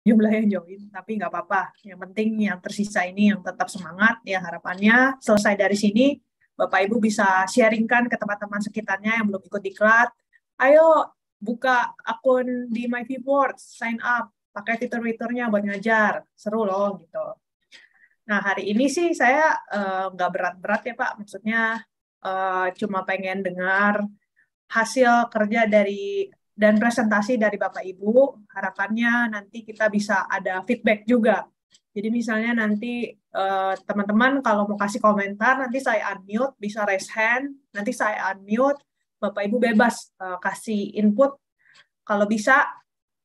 jumlah yang join, tapi nggak apa-apa. Yang penting yang tersisa ini yang tetap semangat ya, harapannya selesai dari sini Bapak Ibu bisa sharingkan ke teman-teman sekitarnya yang belum ikut diklat. Ayo buka akun di MyViewBoard, sign up, pakai fitur-fiturnya buat ngajar, seru loh gitu. Nah hari ini sih saya nggak berat-berat ya Pak, maksudnya cuma pengen dengar hasil kerja dari dan presentasi dari Bapak Ibu. Harapannya nanti kita bisa ada feedback juga. Jadi misalnya nanti teman-teman kalau mau kasih komentar, nanti saya unmute, bisa raise hand, nanti saya unmute, Bapak Ibu bebas kasih input. Kalau bisa,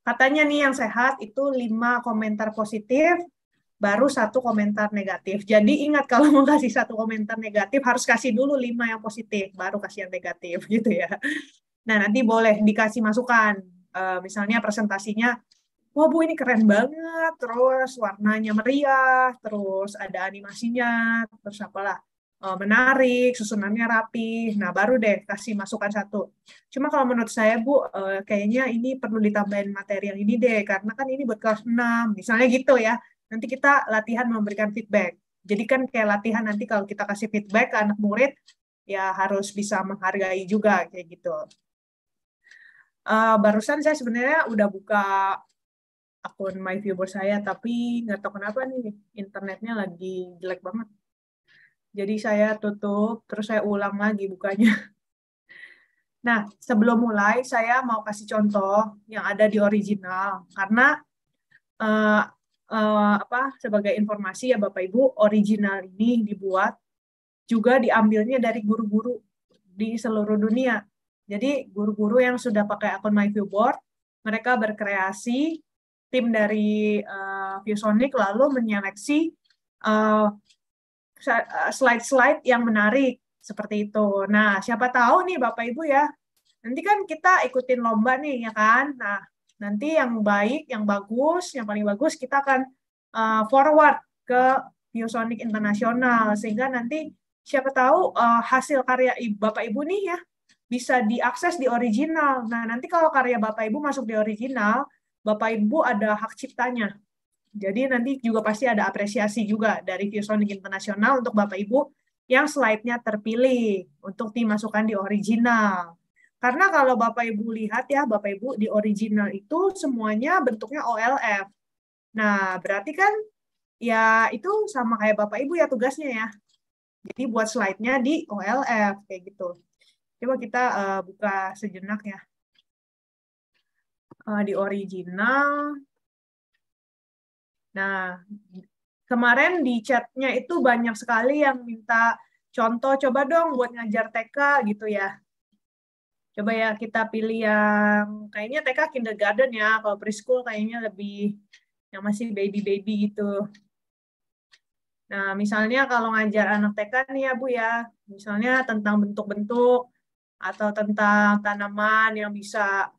katanya nih yang sehat itu 5 komentar positif, baru 1 komentar negatif. Jadi ingat kalau mau kasih 1 komentar negatif, harus kasih dulu 5 yang positif, baru kasih yang negatif gitu ya. Nah, nanti boleh dikasih masukan. Misalnya presentasinya, wah Bu ini keren banget, terus warnanya meriah, terus ada animasinya, terus apalah, menarik, susunannya rapi. Nah, baru deh kasih masukan 1. Cuma kalau menurut saya Bu, kayaknya ini perlu ditambahin materi yang ini deh, karena kan ini buat kelas 6, misalnya gitu ya. Nanti kita latihan memberikan feedback. Jadi kan kayak latihan nanti kalau kita kasih feedback ke anak murid, ya harus bisa menghargai juga kayak gitu. Barusan saya sebenarnya udah buka akun MyViewer saya, tapi nggak tahu kenapa nih internetnya lagi jelek banget. Jadi saya tutup, terus saya ulang lagi bukanya. Nah, sebelum mulai saya mau kasih contoh yang ada di original, karena uh, sebagai informasi ya Bapak Ibu, original ini dibuat juga diambilnya dari guru-guru di seluruh dunia. Jadi guru-guru yang sudah pakai akun MyViewBoard, mereka berkreasi, tim dari ViewSonic lalu menyeleksi uh, slide-slide yang menarik seperti itu. Nah, siapa tahu nih Bapak Ibu ya, nanti kan kita ikutin lomba nih ya kan. Nah, nanti yang baik, yang bagus, yang paling bagus kita akan forward ke ViewSonic Internasional sehingga nanti siapa tahu hasil karya Bapak Ibu nih ya bisa diakses di original. Nah, nanti kalau karya Bapak Ibu masuk di original, Bapak Ibu ada hak ciptanya. Jadi nanti juga pasti ada apresiasi juga dari ViewSonic Internasional untuk Bapak Ibu yang slide-nya terpilih untuk dimasukkan di original. Karena kalau Bapak Ibu lihat ya, Bapak Ibu di original itu semuanya bentuknya OLF. Nah, berarti kan ya itu sama kayak Bapak Ibu ya tugasnya ya. Jadi buat slide-nya di OLF kayak gitu. Coba kita buka sejenak ya. Di original. Nah, kemarin di chatnya itu banyak sekali yang minta contoh, coba dong buat ngajar TK gitu ya. Coba ya kita pilih yang kayaknya TK kindergarten ya, kalau preschool kayaknya lebih yang masih baby-baby gitu. Nah, misalnya kalau ngajar anak TK nih ya Bu ya, misalnya tentang bentuk-bentuk atau tentang tanaman yang bisa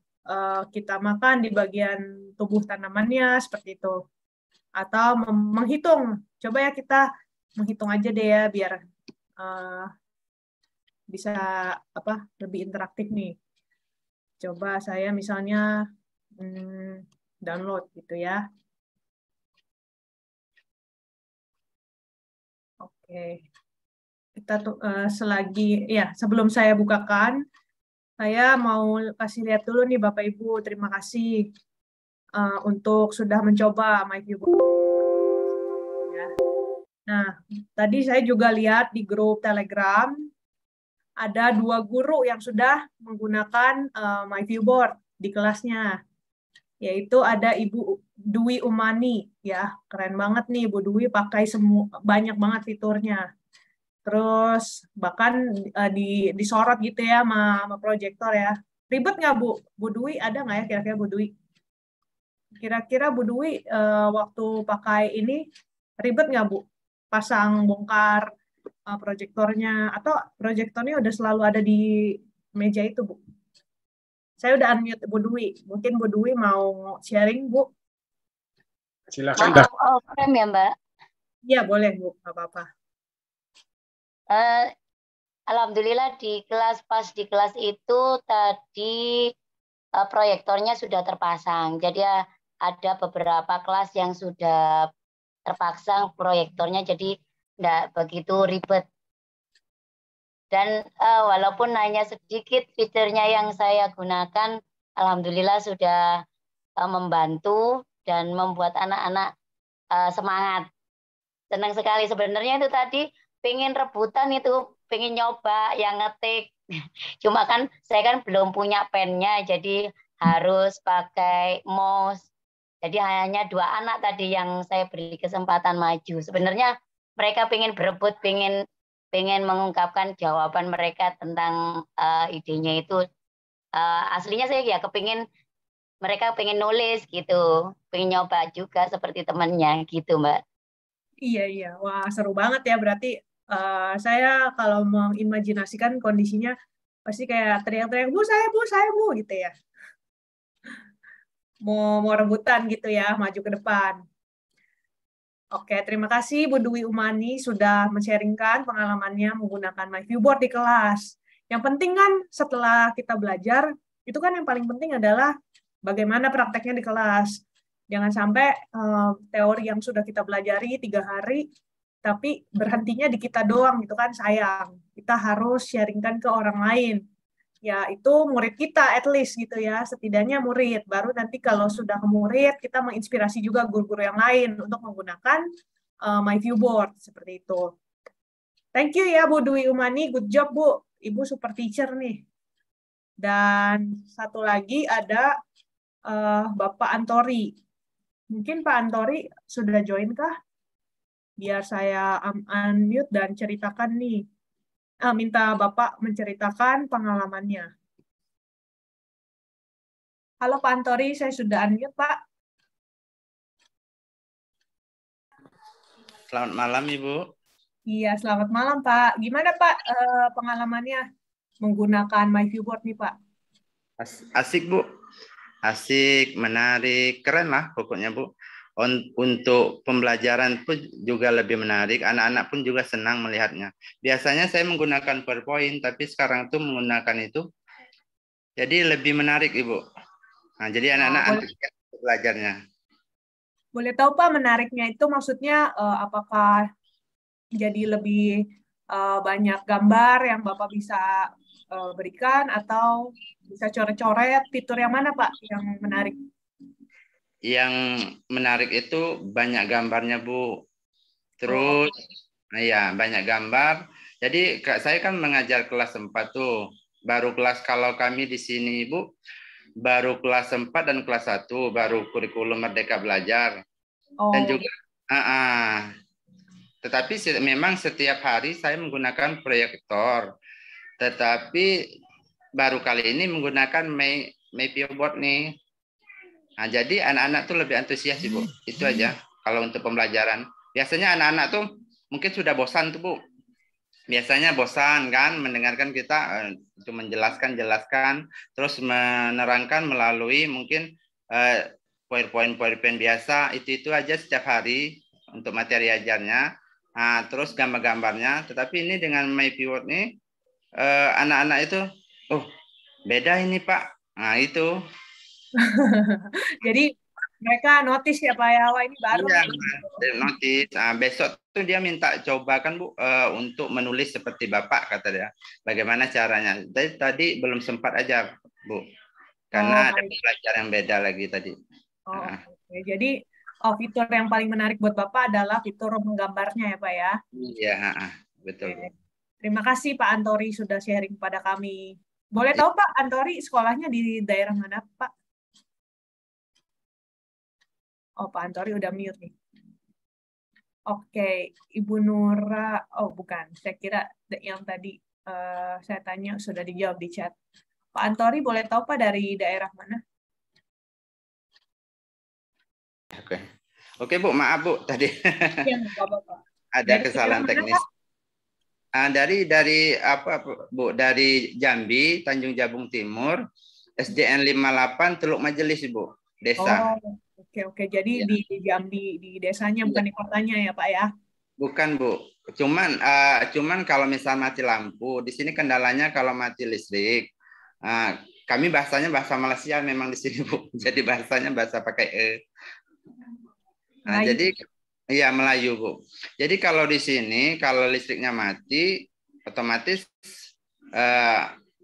kita makan di bagian tubuh tanamannya seperti itu. Atau menghitung. Coba ya kita menghitung aja deh ya biar uh, bisa lebih interaktif nih. Coba saya misalnya download gitu ya. Oke. Kita tuh selagi ya sebelum saya bukakan, saya mau kasih lihat dulu nih Bapak Ibu. Terima kasih untuk sudah mencoba MyViewBoard. Ya. Nah, tadi saya juga lihat di grup Telegram ada 2 guru yang sudah menggunakan MyViewBoard di kelasnya, yaitu ada Ibu Dwi Umani, ya keren banget nih Ibu Dwi pakai semua banyak banget fiturnya. Terus bahkan disorot gitu ya sama proyektor ya. Ribet nggak Bu? Bu Dwi ada nggak ya kira-kira Bu Dwi? Kira-kira Bu Dwi waktu pakai ini ribet nggak Bu? Pasang bongkar proyektornya atau proyektornya udah selalu ada di meja itu Bu? Saya udah unmute Bu Dwi. Mungkin Bu Dwi mau sharing Bu? Silakan Mbak. Frame ya Mbak? Iya boleh Bu, nggak apa-apa. Alhamdulillah pas di kelas itu tadi proyektornya sudah terpasang. Jadi ya ada beberapa kelas yang sudah terpasang proyektornya, jadi tidak begitu ribet. Dan walaupun hanya sedikit fiturnya yang saya gunakan, alhamdulillah sudah membantu dan membuat anak-anak semangat. Senang sekali sebenarnya itu tadi pengen rebutan itu, pengen nyoba yang ngetik. Cuma kan saya kan belum punya pennya, jadi harus pakai mouse. Jadi hanya 2 anak tadi yang saya beri kesempatan maju. Sebenarnya mereka pengen berebut, pengen mengungkapkan jawaban mereka tentang idenya itu. Aslinya saya ya kepingin mereka pengen nulis gitu, pengen nyoba juga seperti temannya gitu, Mbak. Iya, iya. Wah, seru banget ya. Berarti saya kalau mengimajinasikan kondisinya pasti kayak teriak-teriak, Bu, saya, Bu, gitu ya. Mau rebutan gitu ya, maju ke depan. Oke, terima kasih Bu Dwi Umani sudah men-sharingkan pengalamannya menggunakan My Viewboard di kelas. Yang penting kan setelah kita belajar, itu kan yang paling penting adalah bagaimana prakteknya di kelas. Jangan sampai teori yang sudah kita pelajari 3 hari, tapi berhentinya di kita doang, gitu kan sayang. Kita harus sharingkan ke orang lain. Ya, itu murid kita at least gitu ya, setidaknya murid. Baru nanti kalau sudah ke murid, kita menginspirasi juga guru-guru yang lain untuk menggunakan My Viewboard, seperti itu. Thank you ya Bu Dwi Umani, good job Bu. Ibu super teacher nih. Dan satu lagi ada Bapak Antori. Mungkin Pak Antori sudah join kah? Biar saya unmute dan ceritakan nih. Minta Bapak menceritakan pengalamannya. Halo Pak Antori, saya sudah unmute Pak. Selamat malam Ibu. Iya, selamat malam Pak. Gimana Pak pengalamannya menggunakan My Viewboard nih Pak? Asik Bu, asik, menarik, keren lah pokoknya Bu. Untuk pembelajaran pun juga lebih menarik, anak-anak pun juga senang melihatnya. Biasanya saya menggunakan PowerPoint, tapi sekarang tuh menggunakan itu, jadi lebih menarik Ibu. Nah, jadi anak-anak antusias belajarnya. Boleh tahu Pak, menariknya itu maksudnya apakah jadi lebih banyak gambar yang Bapak bisa berikan atau bisa coret-coret, fitur yang mana Pak yang menarik? Yang menarik itu banyak gambarnya Bu. Terus, ya banyak gambar. Jadi saya kan mengajar kelas 4 tuh. Baru kelas kalau kami di sini Bu, baru kelas 4 dan kelas 1, baru kurikulum Merdeka Belajar. Dan juga, tetapi memang setiap hari saya menggunakan proyektor. Tetapi baru kali ini menggunakan My Viewboard nih. Nah, jadi anak-anak tuh lebih antusias sih, Bu. Itu aja kalau untuk pembelajaran. Biasanya anak-anak tuh mungkin sudah bosan tuh, Bu. Biasanya bosan kan mendengarkan kita itu menjelaskan, terus menerangkan melalui mungkin PowerPoint biasa, itu aja setiap hari untuk materi ajarnya. Nah, terus gambar-gambarnya. Tetapi ini dengan My Viewboard nih, anak-anak itu, oh beda ini Pak. Nah itu. Jadi mereka notice ya Pak ya, wah ini baru. Iya, notice. Nah, besok tuh dia minta coba kan Bu untuk menulis seperti Bapak kata dia. Bagaimana caranya? Tadi belum sempat aja Bu, karena ada pelajaran yang beda lagi tadi. Okay. Jadi fitur yang paling menarik buat Bapak adalah fitur menggambarnya ya Pak ya? Iya, betul. Okay. Terima kasih Pak Antori sudah sharing pada kami. Boleh tahu Pak, Antori sekolahnya di daerah mana Pak? Oh, Pak Antori udah mute nih. Oke, Ibu Nura, oh bukan, saya kira yang tadi saya tanya sudah dijawab di chat. Pak Antori boleh tahu Pak dari daerah mana? Oke Bu, maaf Bu tadi. Ya, Bapak. Ada kesalahan teknis. Dari apa Bu? Dari Jambi, Tanjung Jabung Timur, SDN 58 Teluk Majelis Bu, desa. Oh, oke. Jadi ya. Di Jambi, di desanya bukan di kotanya ya Pak ya? Bukan Bu. Cuman kalau misal mati lampu, di sini kendalanya kalau mati listrik. kami bahasanya bahasa Malaysia memang di sini Bu. Jadi bahasanya bahasa pakai e. Nah, Melayu. jadi iya Melayu Bu. Jadi kalau di sini kalau listriknya mati, otomatis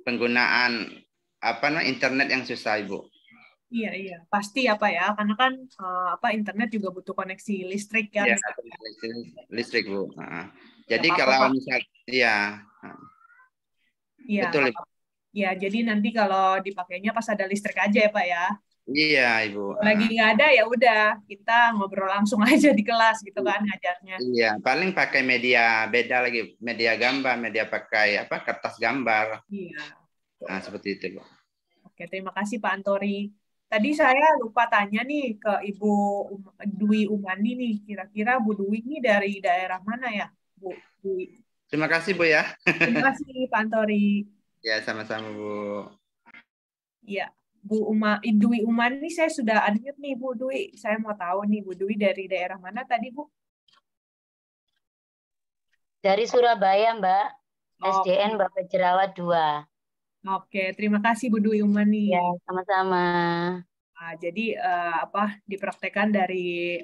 penggunaan internet yang susah Ibu. Iya, pasti apa ya, karena kan internet juga butuh koneksi listrik kan. Iya, listrik Bu. Jadi apa-apa, kalau Pak. misal, iya, Iya, betul Ibu. ya, jadi nanti kalau dipakainya pas ada listrik aja ya Pak ya. Iya Ibu. Kalau lagi nggak ada ya udah kita ngobrol langsung aja di kelas gitu kan ngajarnya. Iya, paling pakai media beda lagi, media gambar, media pakai kertas gambar. Iya. Nah, seperti itu Bu. Oke, terima kasih Pak Antori. Tadi saya lupa tanya nih ke Ibu Dwi Umani nih, kira-kira Bu Dwi ini dari daerah mana ya, Bu Dwi? Terima kasih Bu ya. Terima kasih Pak Antori. Ya, sama-sama Bu. Iya, Dwi Umani saya sudah unmute nih Bu Dwi. Saya mau tahu nih Bu Dwi dari daerah mana tadi Bu? Dari Surabaya Mbak, SDN Bapak Jerawat 2. Oke, terima kasih Bu Dwi Umani. Ya, sama-sama. Nah, jadi dipraktekkan dari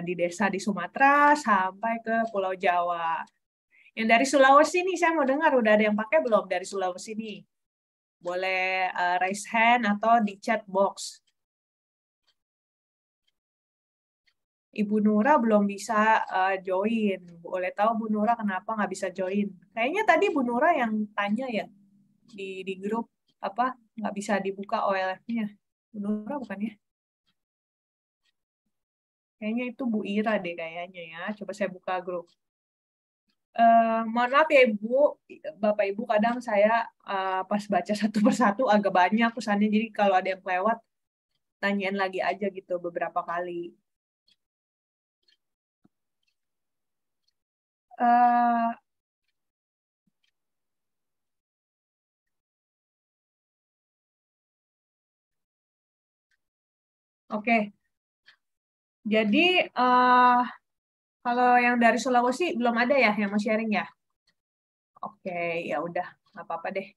di desa di Sumatera sampai ke Pulau Jawa. Yang dari Sulawesi nih saya mau dengar udah ada yang pakai belum dari Sulawesi nih? Boleh raise hand atau di chat box. Ibu Nura belum bisa join. Boleh tahu Bu Nura kenapa nggak bisa join? Kayaknya tadi Bu Nura yang tanya ya di grup nggak bisa dibuka OLF-nya. Bu Nura bukan ya? Kayaknya itu Bu Ira deh kayaknya ya. Coba saya buka grup. Mohon maaf ya Ibu, Bapak Ibu kadang saya pas baca satu persatu agak banyak pesannya. Jadi kalau ada yang kelewat, tanyain lagi aja gitu beberapa kali. Oke. Jadi kalau yang dari Sulawesi belum ada ya yang mau sharing ya? Oke, ya udah, nggak apa-apa deh.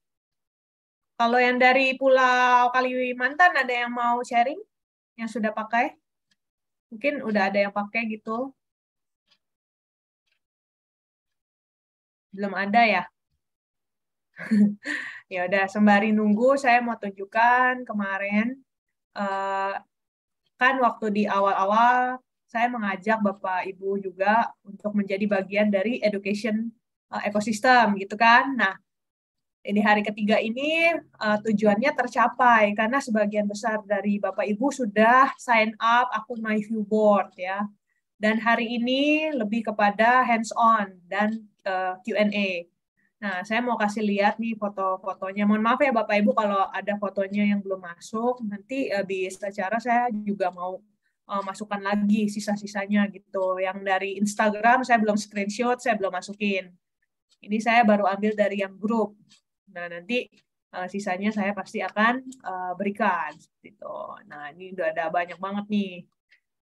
Kalau yang dari Pulau Kalimantan ada yang mau sharing yang sudah pakai? Mungkin udah ada yang pakai gitu. Belum ada ya? Ya udah, sembari nunggu saya mau tunjukkan kemarin kan waktu di awal-awal saya mengajak Bapak Ibu juga untuk menjadi bagian dari education ekosistem gitu kan. Nah, di hari ketiga ini tujuannya tercapai karena sebagian besar dari Bapak Ibu sudah sign up akun MyViewBoard ya. Dan hari ini lebih kepada hands-on dan Q&A. Nah, saya mau kasih lihat nih foto-fotonya. Mohon maaf ya Bapak Ibu kalau ada fotonya yang belum masuk. Nanti habis acara saya juga mau masukkan lagi sisa-sisanya gitu. Yang dari Instagram saya belum screenshot, saya belum masukin. Ini saya baru ambil dari yang grup. Nah, nanti sisanya saya pasti akan berikan. Gitu. Nah, ini udah ada banyak banget nih.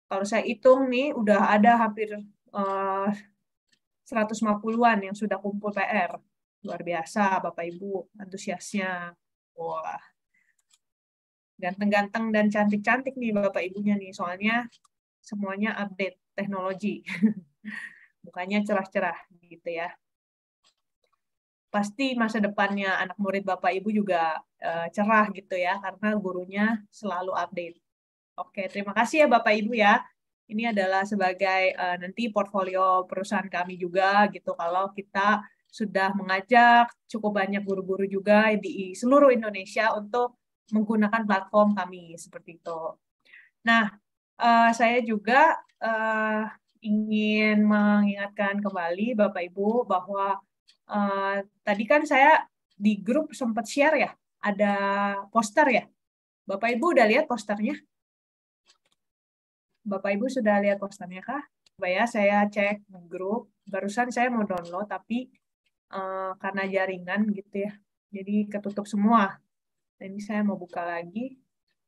Kalau saya hitung nih, udah ada hampir 150-an yang sudah kumpul PR. Luar biasa, Bapak Ibu, antusiasnya. Wah, ganteng-ganteng dan cantik-cantik nih Bapak Ibunya nih, soalnya semuanya update teknologi. Mukanya cerah-cerah gitu ya. Pasti masa depannya anak murid Bapak Ibu juga cerah gitu ya, karena gurunya selalu update. Oke, terima kasih ya Bapak Ibu ya. Ini adalah sebagai nanti portfolio perusahaan kami juga gitu kalau kita sudah mengajak cukup banyak guru-guru juga di seluruh Indonesia untuk menggunakan platform kami seperti itu. Nah, saya juga ingin mengingatkan kembali Bapak Ibu bahwa tadi kan saya di grup sempat share ya, ada poster ya. Bapak Ibu udah lihat posternya? Bapak Ibu sudah lihat posternya kah? Coba ya, saya cek grup. Barusan saya mau download, tapi karena jaringan gitu ya, jadi ketutup semua. Ini saya mau buka lagi.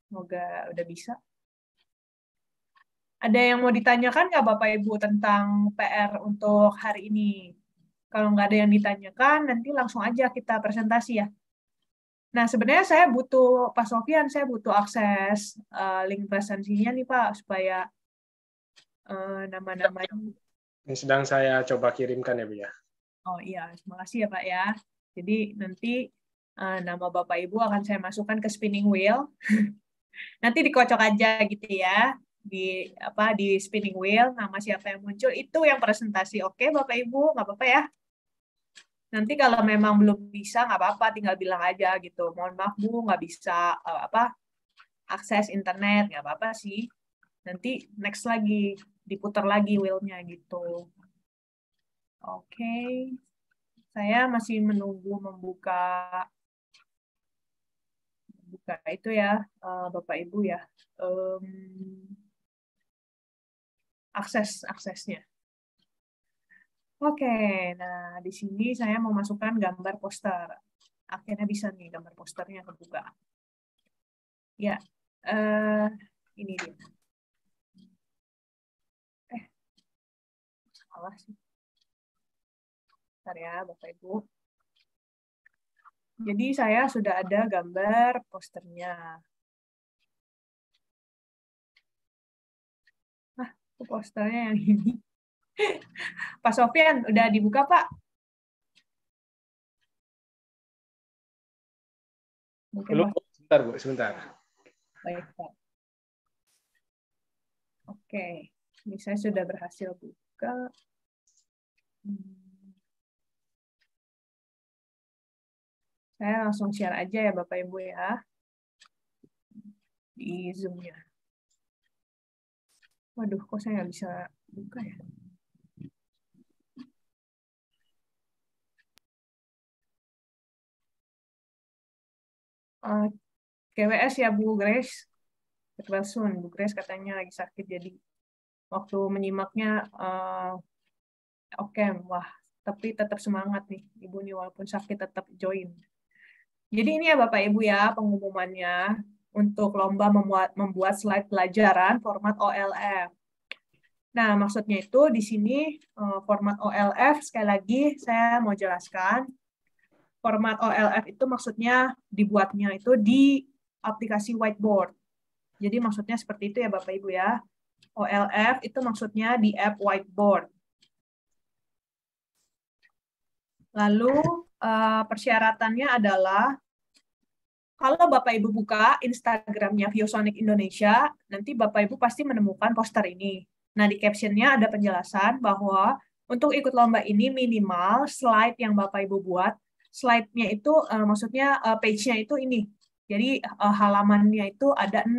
Semoga udah bisa. Ada yang mau ditanyakan nggak Bapak Ibu tentang PR untuk hari ini? Kalau nggak ada yang ditanyakan, nanti langsung aja kita presentasi ya. Nah, sebenarnya saya butuh, Pak Sofian, saya butuh akses link presensinya nih Pak, supaya nama-namanya. Ini sedang saya coba kirimkan ya Bu ya. Oh iya, terima kasih ya Pak ya. Jadi nanti nama Bapak Ibu akan saya masukkan ke spinning wheel. Nanti dikocok aja gitu ya. Di spinning wheel, nama siapa yang muncul itu yang presentasi. Oke Bapak Ibu, nggak apa-apa ya. Nanti kalau memang belum bisa nggak apa-apa, tinggal bilang aja gitu. Mohon maaf Bu, nggak bisa akses internet, nggak apa-apa sih. Nanti next lagi, diputar lagi wheel-nya gitu. Oke. Saya masih menunggu membuka itu ya, Bapak Ibu ya, aksesnya. Oke, nah di sini saya mau masukkan gambar poster. Akhirnya bisa nih gambar posternya kebuka. Ya, ini dia. Salah sih. Bentar ya, Bapak Ibu. Jadi saya sudah ada gambar posternya. Nah, posternya yang ini. Pak Sofian, udah dibuka, Pak? Mungkin Belum, sebentar Bu, sebentar. Baik, Pak. Oke, ini saya sudah berhasil buka. Saya langsung share aja ya Bapak Ibu ya. Di Zoom-nya. Waduh, kok saya nggak bisa buka ya? GWS ya Bu Grace. Soon. Bu Grace katanya lagi sakit, jadi waktu menyimaknya oke, wah, tapi tetap semangat nih Ibu nih, walaupun sakit tetap join. Jadi ini ya Bapak Ibu ya pengumumannya untuk lomba membuat slide pelajaran format OLF. Nah, maksudnya itu di sini format OLF, sekali lagi saya mau jelaskan, format OLF itu maksudnya dibuatnya itu di aplikasi whiteboard. Jadi maksudnya seperti itu ya Bapak Ibu ya. OLF itu maksudnya di app whiteboard. Lalu persyaratannya adalah kalau Bapak Ibu buka Instagramnya ViewSonic Indonesia, nanti Bapak Ibu pasti menemukan poster ini. Nah, di captionnya ada penjelasan bahwa untuk ikut lomba ini minimal slide yang Bapak Ibu buat, slide-nya itu maksudnya page-nya itu ini. Jadi halamannya itu ada 6.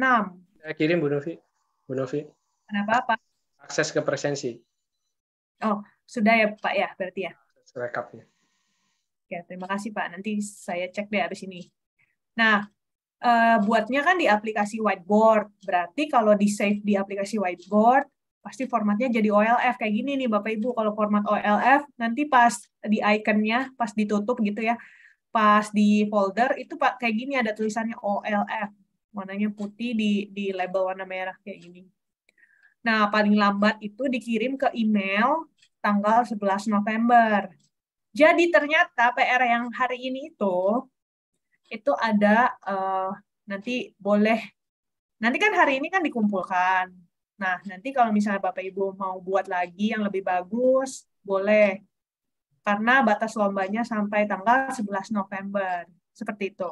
Saya kirim Bu Novi. Bu Novi. Kenapa Pak? Akses ke presensi. Oh, sudah ya Pak ya, berarti ya. Rekapnya. Oke, terima kasih Pak. Nanti saya cek deh habis ini. Nah, buatnya kan di aplikasi whiteboard. Berarti kalau di-save di aplikasi whiteboard, pasti formatnya jadi OLF. Kayak gini nih Bapak Ibu, kalau format OLF, nanti pas di ikonnya, pas ditutup gitu ya, pas di folder, itu Pak kayak gini ada tulisannya OLF. Warnanya putih di label warna merah kayak gini. Nah, paling lambat itu dikirim ke email tanggal 11 November. Jadi ternyata PR yang hari ini itu ada nanti boleh, nanti kan hari ini kan dikumpulkan. Nah, nanti kalau misalnya Bapak Ibu mau buat lagi yang lebih bagus, boleh. Karena batas lombanya sampai tanggal 11 November. Seperti itu.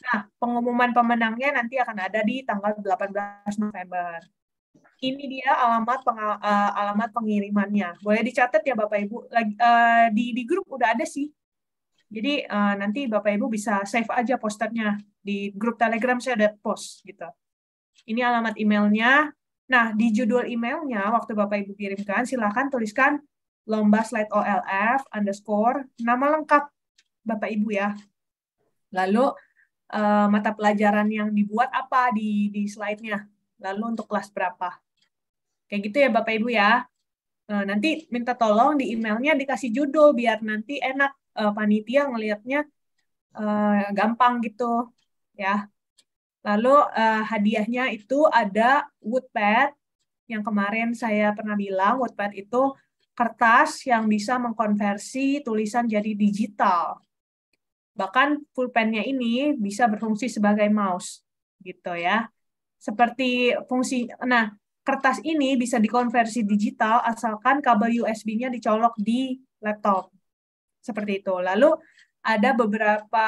Nah, pengumuman pemenangnya nanti akan ada di tanggal 18 November. Ini dia alamat pengirimannya. Boleh dicatat ya Bapak Ibu. Di grup udah ada sih. Jadi nanti Bapak Ibu bisa save aja posternya di grup Telegram, saya ada post gitu. Ini alamat emailnya. Nah, di judul emailnya waktu Bapak Ibu kirimkan, silakan tuliskan lomba slide OLF _ nama lengkap Bapak Ibu ya. Lalu mata pelajaran yang dibuat apa di slide-nya. Lalu untuk kelas berapa. Kayak gitu ya Bapak Ibu ya. Nanti minta tolong di emailnya dikasih judul biar nanti enak panitia ngelihatnya gampang gitu ya. Lalu hadiahnya itu ada Woodpad yang kemarin saya pernah bilang. Woodpad itu kertas yang bisa mengkonversi tulisan jadi digital. Bahkan pulpennya ini bisa berfungsi sebagai mouse, gitu ya. Seperti fungsi, nah kertas ini bisa dikonversi digital asalkan kabel USB-nya dicolok di laptop, seperti itu. Lalu ada beberapa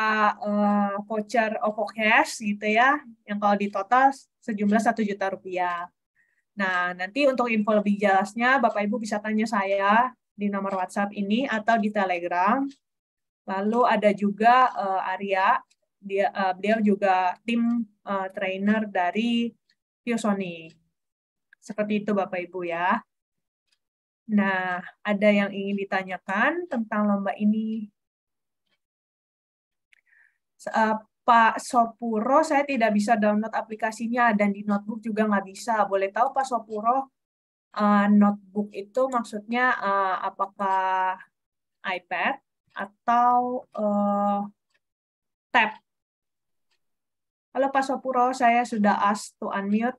voucher OVO Cash gitu ya, yang kalau di total sejumlah 1 juta rupiah. Nah, nanti untuk info lebih jelasnya, Bapak Ibu bisa tanya saya di nomor WhatsApp ini atau di Telegram. Lalu ada juga Arya, beliau juga tim trainer dari Viosoni. Seperti itu Bapak Ibu ya. Nah, ada yang ingin ditanyakan tentang lomba ini? Pak Sopuro, saya tidak bisa download aplikasinya dan di notebook juga nggak bisa. Boleh tahu Pak Sopuro, notebook itu maksudnya apakah iPad atau tab? Halo Pak Sopuro, saya sudah ask to unmute.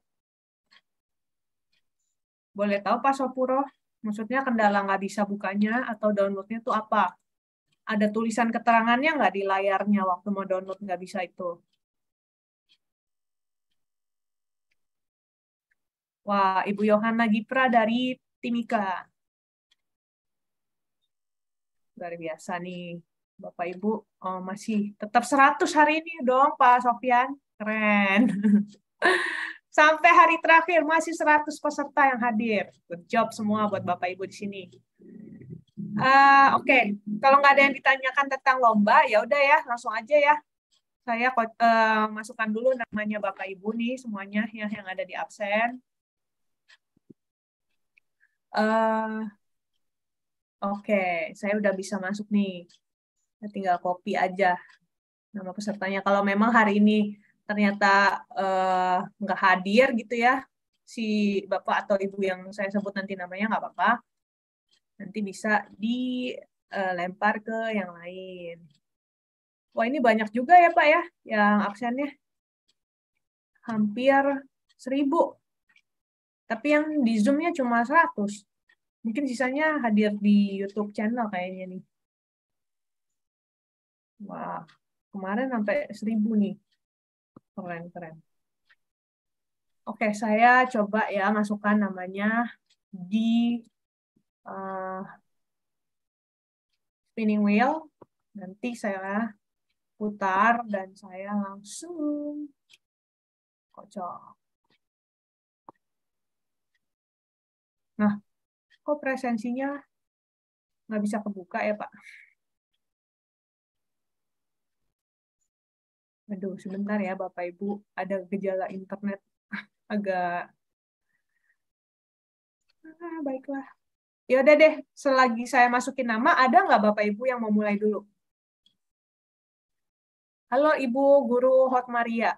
Boleh tahu Pak Sopuro, maksudnya kendala nggak bisa bukanya atau downloadnya itu apa? Ada tulisan keterangannya nggak di layarnya waktu mau download nggak bisa itu? Wah, Ibu Yohana Gipra dari Timika. Luar biasa nih. Bapak Ibu masih tetap 100 hari ini dong Pak Sofyan. Keren. Sampai hari terakhir masih 100 peserta yang hadir. Good job semua buat Bapak Ibu di sini. Oke. Kalau nggak ada yang ditanyakan tentang lomba, ya udah ya, langsung aja ya. Saya masukkan dulu namanya Bapak Ibu nih semuanya yang ada di absen. Oke, saya udah bisa masuk nih. Saya tinggal copy aja nama pesertanya. Kalau memang hari ini ternyata nggak hadir gitu ya, si Bapak atau Ibu yang saya sebut nanti namanya nggak apa-apa. Nanti bisa dilempar ke yang lain. Wah, ini banyak juga ya Pak ya, yang absennya. Hampir 1.000. Tapi yang di Zoom-nya cuma 100. Mungkin sisanya hadir di YouTube channel kayaknya nih. Wah, kemarin sampai 1.000 nih. Keren, keren. Oke, saya coba ya masukkan namanya di spinning wheel. Nanti saya putar dan saya langsung kocok. Nah, kok presensinya nggak bisa kebuka ya, Pak? Aduh, sebentar ya, Bapak Ibu. Ada gejala internet agak... baiklah. Ya udah deh, selagi saya masukin nama, ada nggak Bapak Ibu yang mau mulai dulu? Halo Ibu Guru Hotmaria.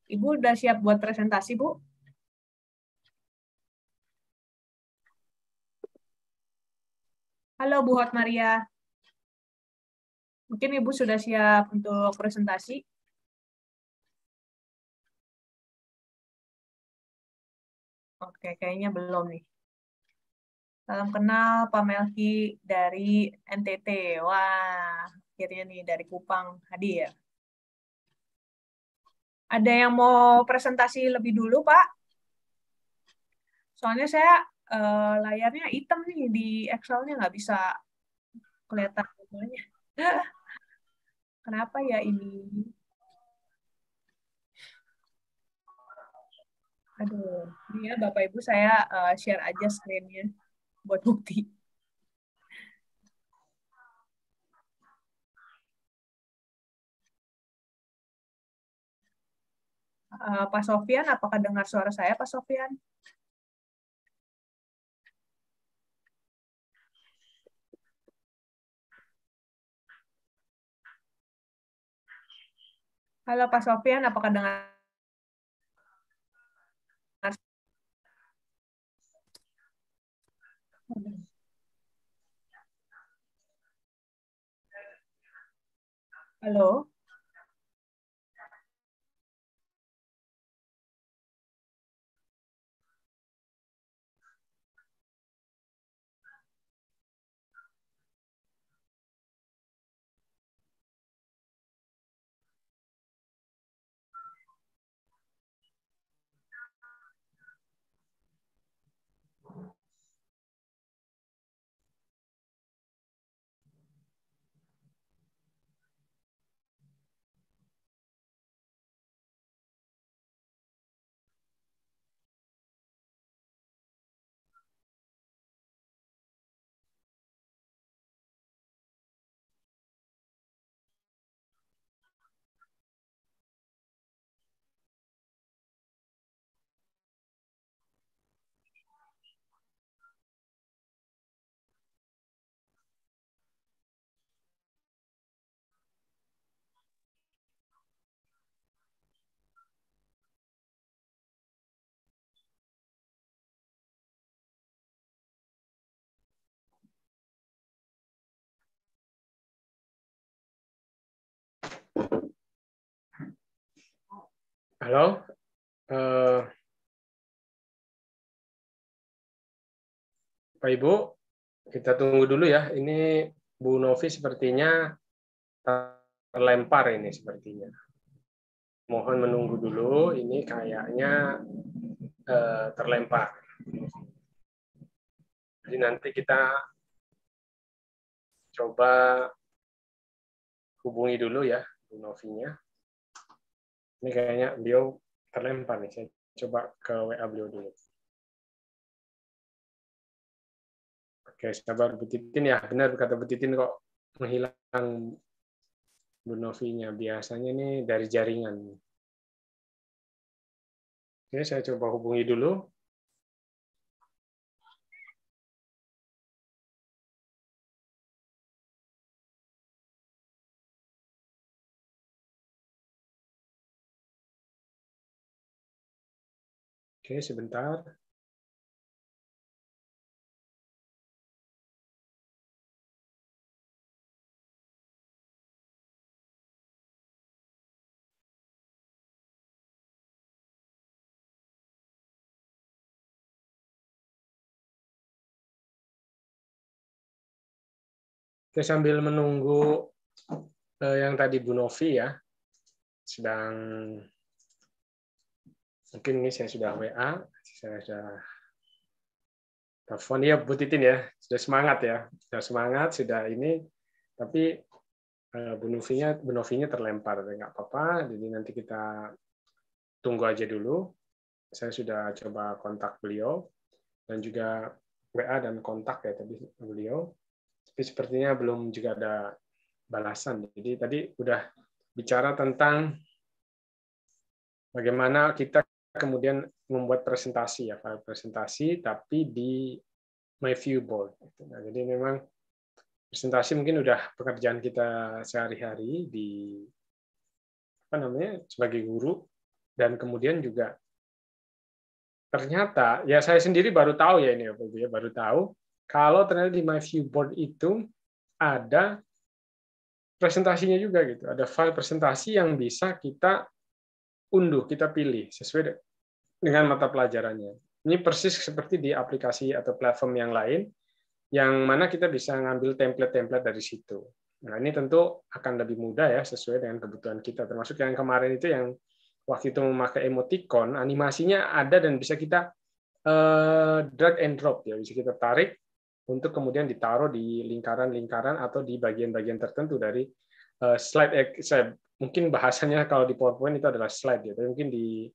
Ibu udah siap buat presentasi, Bu? Halo Bu Hotmaria. Mungkin Ibu sudah siap untuk presentasi? Oke, kayaknya belum nih. Salam kenal Pak Melki dari NTT. Wah, akhirnya nih dari Kupang hadir. Ada yang mau presentasi lebih dulu, Pak? Soalnya saya layarnya hitam nih di Excel-nya nggak bisa kelihatan semuanya. Kenapa ya ini? Aduh, ini ya Bapak Ibu saya share aja screen-nya buat bukti. Pak Sofyan, apakah dengar suara saya, Pak Sofyan? Halo Pak Sofyan, apakah dengar? Halo? Halo, Pak Ibu, kita tunggu dulu ya. Ini Bu Novi sepertinya terlempar ini sepertinya. Mohon menunggu dulu. Ini kayaknya terlempar. Jadi nanti kita coba hubungi dulu ya Bu Novinya. Ini kayaknya beliau terlempar nih. Saya coba ke WA beliau dulu. Oke, sabar Bu Titin ya. Benar kata Bu Titin kok menghilang Bu Novinya. Biasanya ini dari jaringan. Oke, saya coba hubungi dulu. Oke, sebentar. Oke, sambil menunggu yang tadi Bu Novi ya, sedang mungkin ini saya sudah WA, saya sudah telepon ya Bu Titin ya, sudah semangat ya, sudah ini, tapi Bu Novinya terlempar, nggak apa-apa, jadi nanti kita tunggu aja dulu. Saya sudah coba kontak beliau dan juga WA dan kontak ya tadi beliau. Tapi sepertinya belum juga ada balasan. Jadi tadi udah bicara tentang bagaimana kita kemudian membuat presentasi ya, file presentasi tapi di MyViewBoard. Nah, jadi memang presentasi mungkin udah pekerjaan kita sehari-hari di sebagai guru, dan kemudian juga ternyata ya saya sendiri baru tahu ya ini ya, baru tahu kalau ternyata di MyViewBoard itu ada presentasinya juga gitu. Ada file presentasi yang bisa kita unduh, kita pilih sesuai dengan mata pelajarannya. Ini persis seperti di aplikasi atau platform yang lain, yang mana kita bisa ngambil template-template dari situ. Nah, ini tentu akan lebih mudah ya, sesuai dengan kebutuhan kita. Termasuk yang kemarin itu yang waktu itu memakai emoticon, animasinya ada dan bisa kita drag and drop ya, bisa kita tarik untuk kemudian ditaruh di lingkaran-lingkaran atau di bagian-bagian tertentu dari slide. Mungkin bahasanya kalau di PowerPoint itu adalah slide ya, tapi mungkin di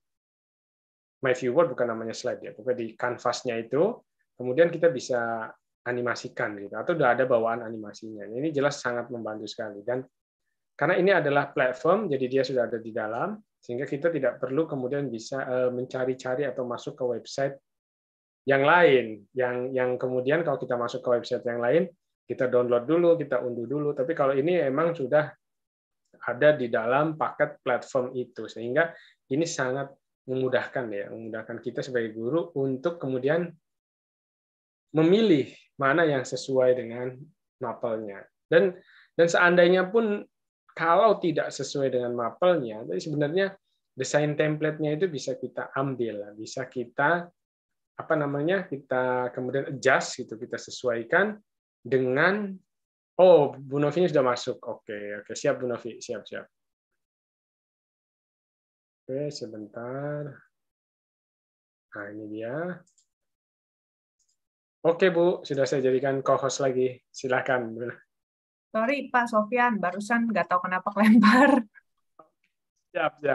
MyViewBoard bukan namanya slide ya, pokoknya di kanvasnya itu kemudian kita bisa animasikan gitu, atau udah ada bawaan animasinya. Ini jelas sangat membantu sekali, dan karena ini adalah platform, jadi dia sudah ada di dalam, sehingga kita tidak perlu kemudian bisa mencari-cari atau masuk ke website yang lain, yang kemudian kalau kita masuk ke website yang lain, kita download dulu, kita unduh dulu. Tapi kalau ini memang sudah ada di dalam paket platform itu, sehingga ini sangat memudahkan ya, memudahkan kita sebagai guru untuk kemudian memilih mana yang sesuai dengan mapelnya. Dan seandainya pun kalau tidak sesuai dengan mapelnya, tapi sebenarnya desain template-nya itu bisa kita ambil, bisa kita kita kemudian adjust gitu, kita sesuaikan dengan Bu Novi sudah masuk. Oke, siap Bu Novi, siap. Oke, sebentar. Nah, ini dia. Oke Bu, sudah saya jadikan co-host lagi. Silakan. Sorry Pak Sofyan, barusan nggak tahu kenapa kelempar. Siap.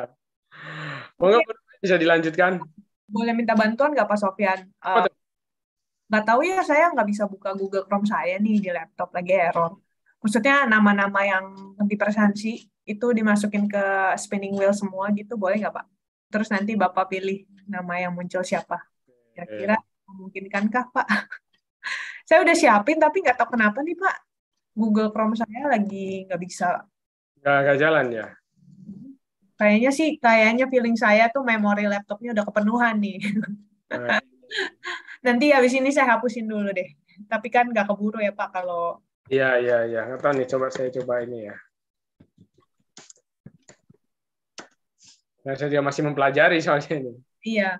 Monggo bisa dilanjutkan. Boleh minta bantuan nggak Pak Sofyan? Nggak tahu ya, saya nggak bisa buka Google Chrome saya nih di laptop, lagi error. Maksudnya nama-nama yang di presentasi itu dimasukin ke spinning wheel semua gitu, boleh nggak Pak? Terus nanti Bapak pilih nama yang muncul siapa. Kira-kira memungkinkankah Pak? Saya udah siapin tapi nggak tahu kenapa nih Pak. Google Chrome saya lagi nggak bisa. Nggak jalan ya? Kayaknya feeling saya tuh memori laptopnya udah kepenuhan nih. Nanti habis ini saya hapusin dulu deh. Tapi kan nggak keburu ya Pak kalau... Iya. Nggak tahu nih, saya coba ini ya. Nah, saya juga masih mempelajari soalnya ini. Iya.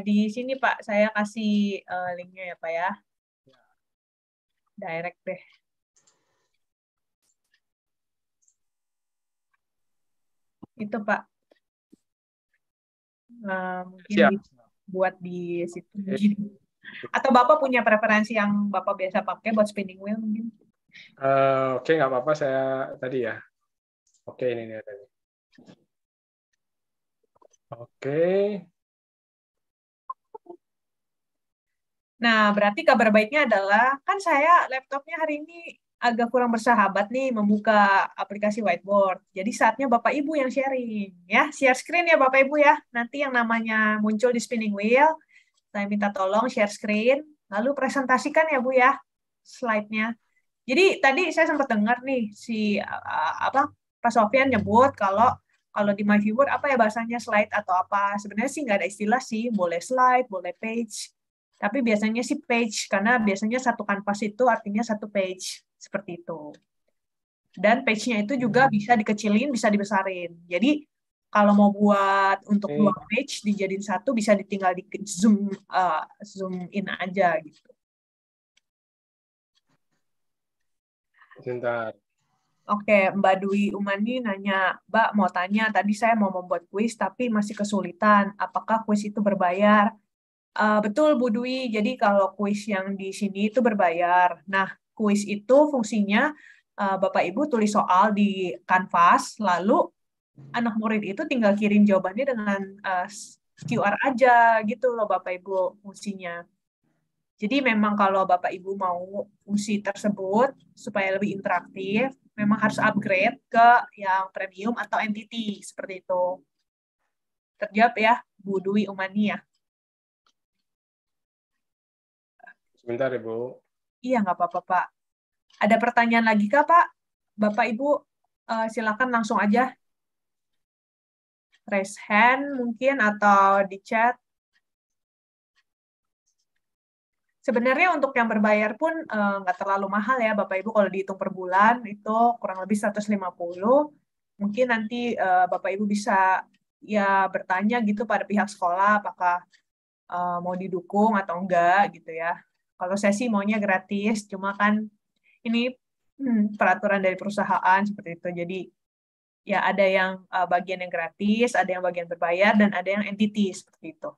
Di sini Pak, saya kasih linknya ya Pak ya. Direct deh. Itu Pak. Mungkin Siap. buat di situ mungkin. Atau Bapak punya preferensi yang Bapak biasa pakai buat spinning wheel mungkin? Oke, nggak apa-apa saya tadi ya. Oke, ini dia tadi. Oke. Nah, berarti kabar baiknya adalah, kan saya laptopnya hari ini agak kurang bersahabat nih membuka aplikasi whiteboard. Jadi saatnya Bapak Ibu yang sharing. Ya, share screen ya Bapak Ibu ya. Nanti yang namanya muncul di spinning wheel, saya minta tolong share screen, lalu presentasikan ya Bu ya, slide-nya. Jadi tadi saya sempat dengar nih, apa Pak Sofyan nyebut kalau di My Viewer apa ya bahasanya slide atau apa. Sebenarnya sih nggak ada istilah sih, boleh slide, boleh page. Tapi biasanya sih page, karena biasanya satu kanvas itu artinya satu page. Seperti itu. Dan page-nya itu juga bisa dikecilin, bisa dibesarin. Jadi kalau mau buat untuk dua page, dijadiin satu, bisa ditinggal di zoom in aja gitu. Sebentar. Oke, Mbak Dwi Umani nanya, Mbak mau tanya, tadi saya mau membuat kuis tapi masih kesulitan. Apakah kuis itu berbayar? Betul, Bu Dwi. Jadi kalau kuis yang di sini itu berbayar. Nah, kuis itu fungsinya Bapak Ibu tulis soal di kanvas, lalu anak murid itu tinggal kirim jawabannya dengan QR aja gitu loh Bapak Ibu fungsinya. Jadi memang kalau Bapak Ibu mau fungsi tersebut supaya lebih interaktif, memang harus upgrade ke yang premium atau entity seperti itu. Terjawab ya, Bu Dwi Umani ya. Sebentar, Ibu. Iya, nggak apa-apa, Pak. Ada pertanyaan lagi kah, Pak? Bapak Ibu, silakan langsung aja. Raise hand mungkin atau di chat. Sebenarnya untuk yang berbayar pun nggak terlalu mahal ya, Bapak Ibu. Kalau dihitung per bulan itu kurang lebih 150. Mungkin nanti Bapak Ibu bisa ya bertanya gitu pada pihak sekolah apakah mau didukung atau enggak gitu ya. Kalau saya sih maunya gratis, cuma kan ini peraturan dari perusahaan seperti itu. Jadi ya ada yang bagian yang gratis, ada yang bagian berbayar, dan ada yang entity seperti itu.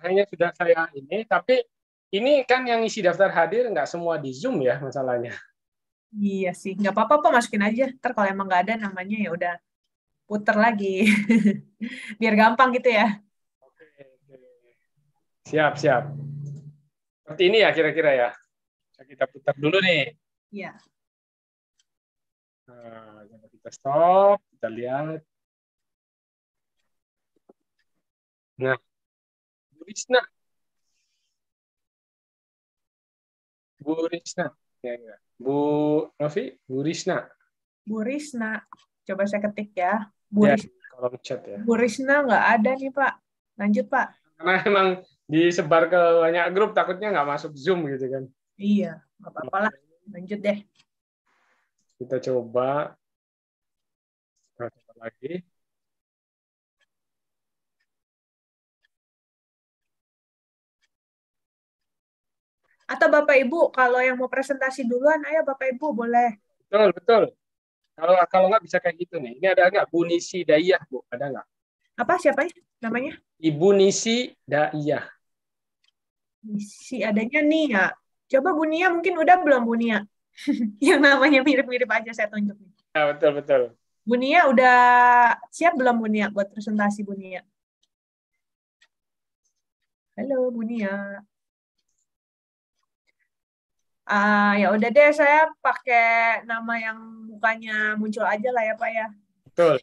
Hanya sudah saya ini, tapi ini kan yang isi daftar hadir nggak semua di Zoom ya masalahnya. Iya sih, nggak apa-apa Pak, masukin aja. Ntar kalau emang nggak ada namanya ya udah puter lagi. Biar gampang gitu ya. Oke. Siap, siap. Seperti ini ya kira-kira ya. Kita putar dulu nih. Iya. Nah, kita stop, kita lihat. Nah, Bu Risna. Bu Risna. Ya, ya. Bu Novi, Bu Risna. Bu Risna. Coba saya ketik ya. Ya, kolom chat ya. Bu Risna nggak ada nih Pak. Lanjut Pak. Karena emang disebar ke banyak grup, takutnya nggak masuk Zoom gitu kan. Iya, nggak apa-apa lah. Lanjut deh. Kita coba lagi. Atau Bapak Ibu, kalau yang mau presentasi duluan, ayo Bapak Ibu boleh. Betul, betul. Kalau nggak bisa kayak gitu nih. Ini ada nggak Bu Nisi Daiyah, Bu? Ada nggak? Apa siapa namanya? Ibu Nisi Daiyah. Si adanya Nia. Coba Bu Nia mungkin udah belum Bu Nia? Yang namanya mirip-mirip aja saya tunjuk. Ya, betul, betul. Bu Nia udah siap belum Bu Nia buat presentasi Bu Nia? Halo Bu Nia. Ya udah deh, saya pakai nama yang mukanya muncul aja lah ya Pak ya. Betul.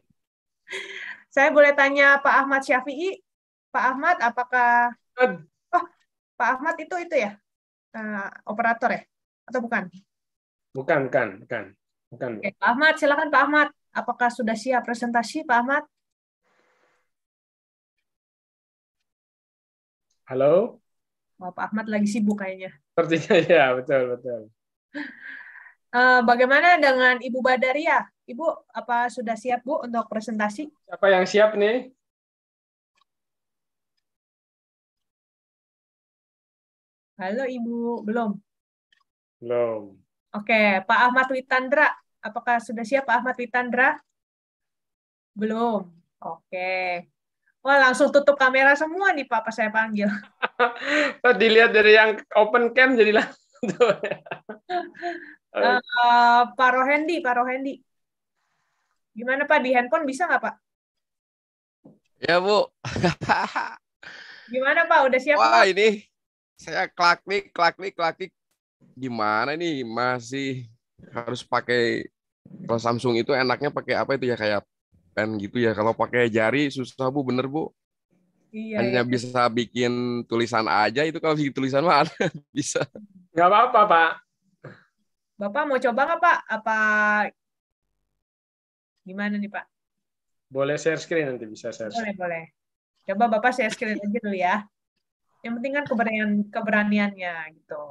Saya boleh tanya Pak Ahmad Syafi'i? Pak Ahmad, apakah Pak Ahmad itu ya? Operator ya? Atau bukan? Bukan. Oke, Pak Ahmad, silakan Pak Ahmad. Apakah sudah siap presentasi Pak Ahmad? Halo? Pak Ahmad lagi sibuk kayaknya. Sepertinya ya, betul. Bagaimana dengan Ibu Badaria? Ibu, apa sudah siap, Bu, untuk presentasi? Siapa yang siap nih? Halo, Ibu. Belum? Belum. Oke, Pak Ahmad Witandra. Apakah sudah siap, Pak Ahmad Witandra? Belum. Oke. Wah, langsung tutup kamera semua nih, Pak, pas saya panggil. Pak, dilihat dari yang open cam jadi langsung. Pak Rohendi, Pak Rohendi. Gimana, Pak? Di handphone bisa nggak, Pak? Ya, Bu. Gimana, Pak? Udah siap Wah, belum? ini saya klaklik. Gimana nih? Masih harus pakai, kalau Samsung itu enaknya pakai apa itu ya, kayak pen gitu ya. Kalau pakai jari susah, Bu, bener, Bu. Iya, Hanya ya. bisa bikin tulisan aja, itu kalau bikin tulisan mah bisa. Nggak apa-apa, Pak. Bapak mau coba nggak, Pak? Apa gimana nih, Pak? Boleh share screen, nanti bisa share Boleh, screen. boleh. Coba Bapak share screen aja dulu ya. Yang penting kan keberaniannya gitu.